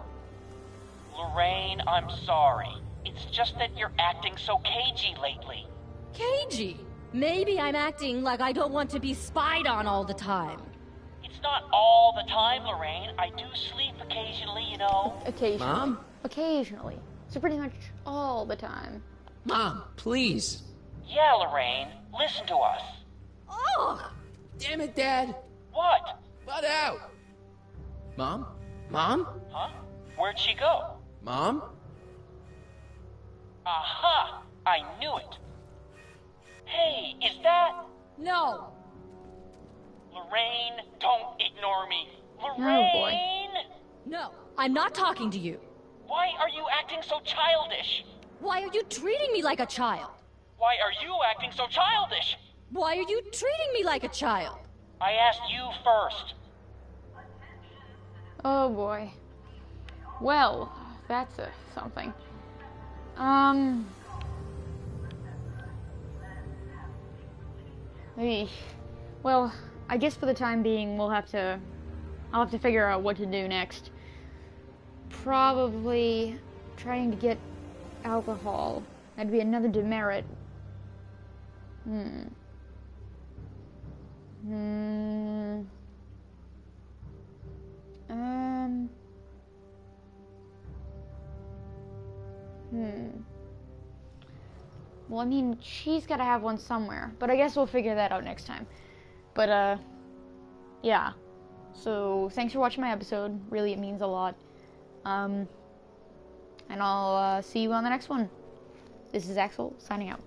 Lorraine, I'm sorry. It's just that you're acting so cagey lately. Cagey? Maybe I'm acting like I don't want to be spied on all the time. It's not all the time, Lorraine. I do sleep occasionally, you know. Occasionally. Mom? Occasionally. So pretty much all the time. Mom, please. Yeah, Lorraine. Listen to us. Ugh! Damn it, Dad. What? Butt out. Mom? Mom? Huh? Where'd she go? Mom? Aha! I knew it. Hey, is that... No. Lorraine, don't ignore me. Lorraine! Oh, boy. No, I'm not talking to you. Why are you acting so childish? Why are you treating me like a child? Why are you acting so childish? Why are you treating me like a child? I asked you first. Oh boy. Well, that's something. Well, I guess for the time being, I'll have to figure out what to do next. Probably trying to get alcohol. That'd be another demerit. Well, I mean, she's gotta have one somewhere, but I guess we'll figure that out next time. But, yeah. So, thanks for watching my episode. Really, it means a lot. And I'll see you on the next one. This is Axel, signing out.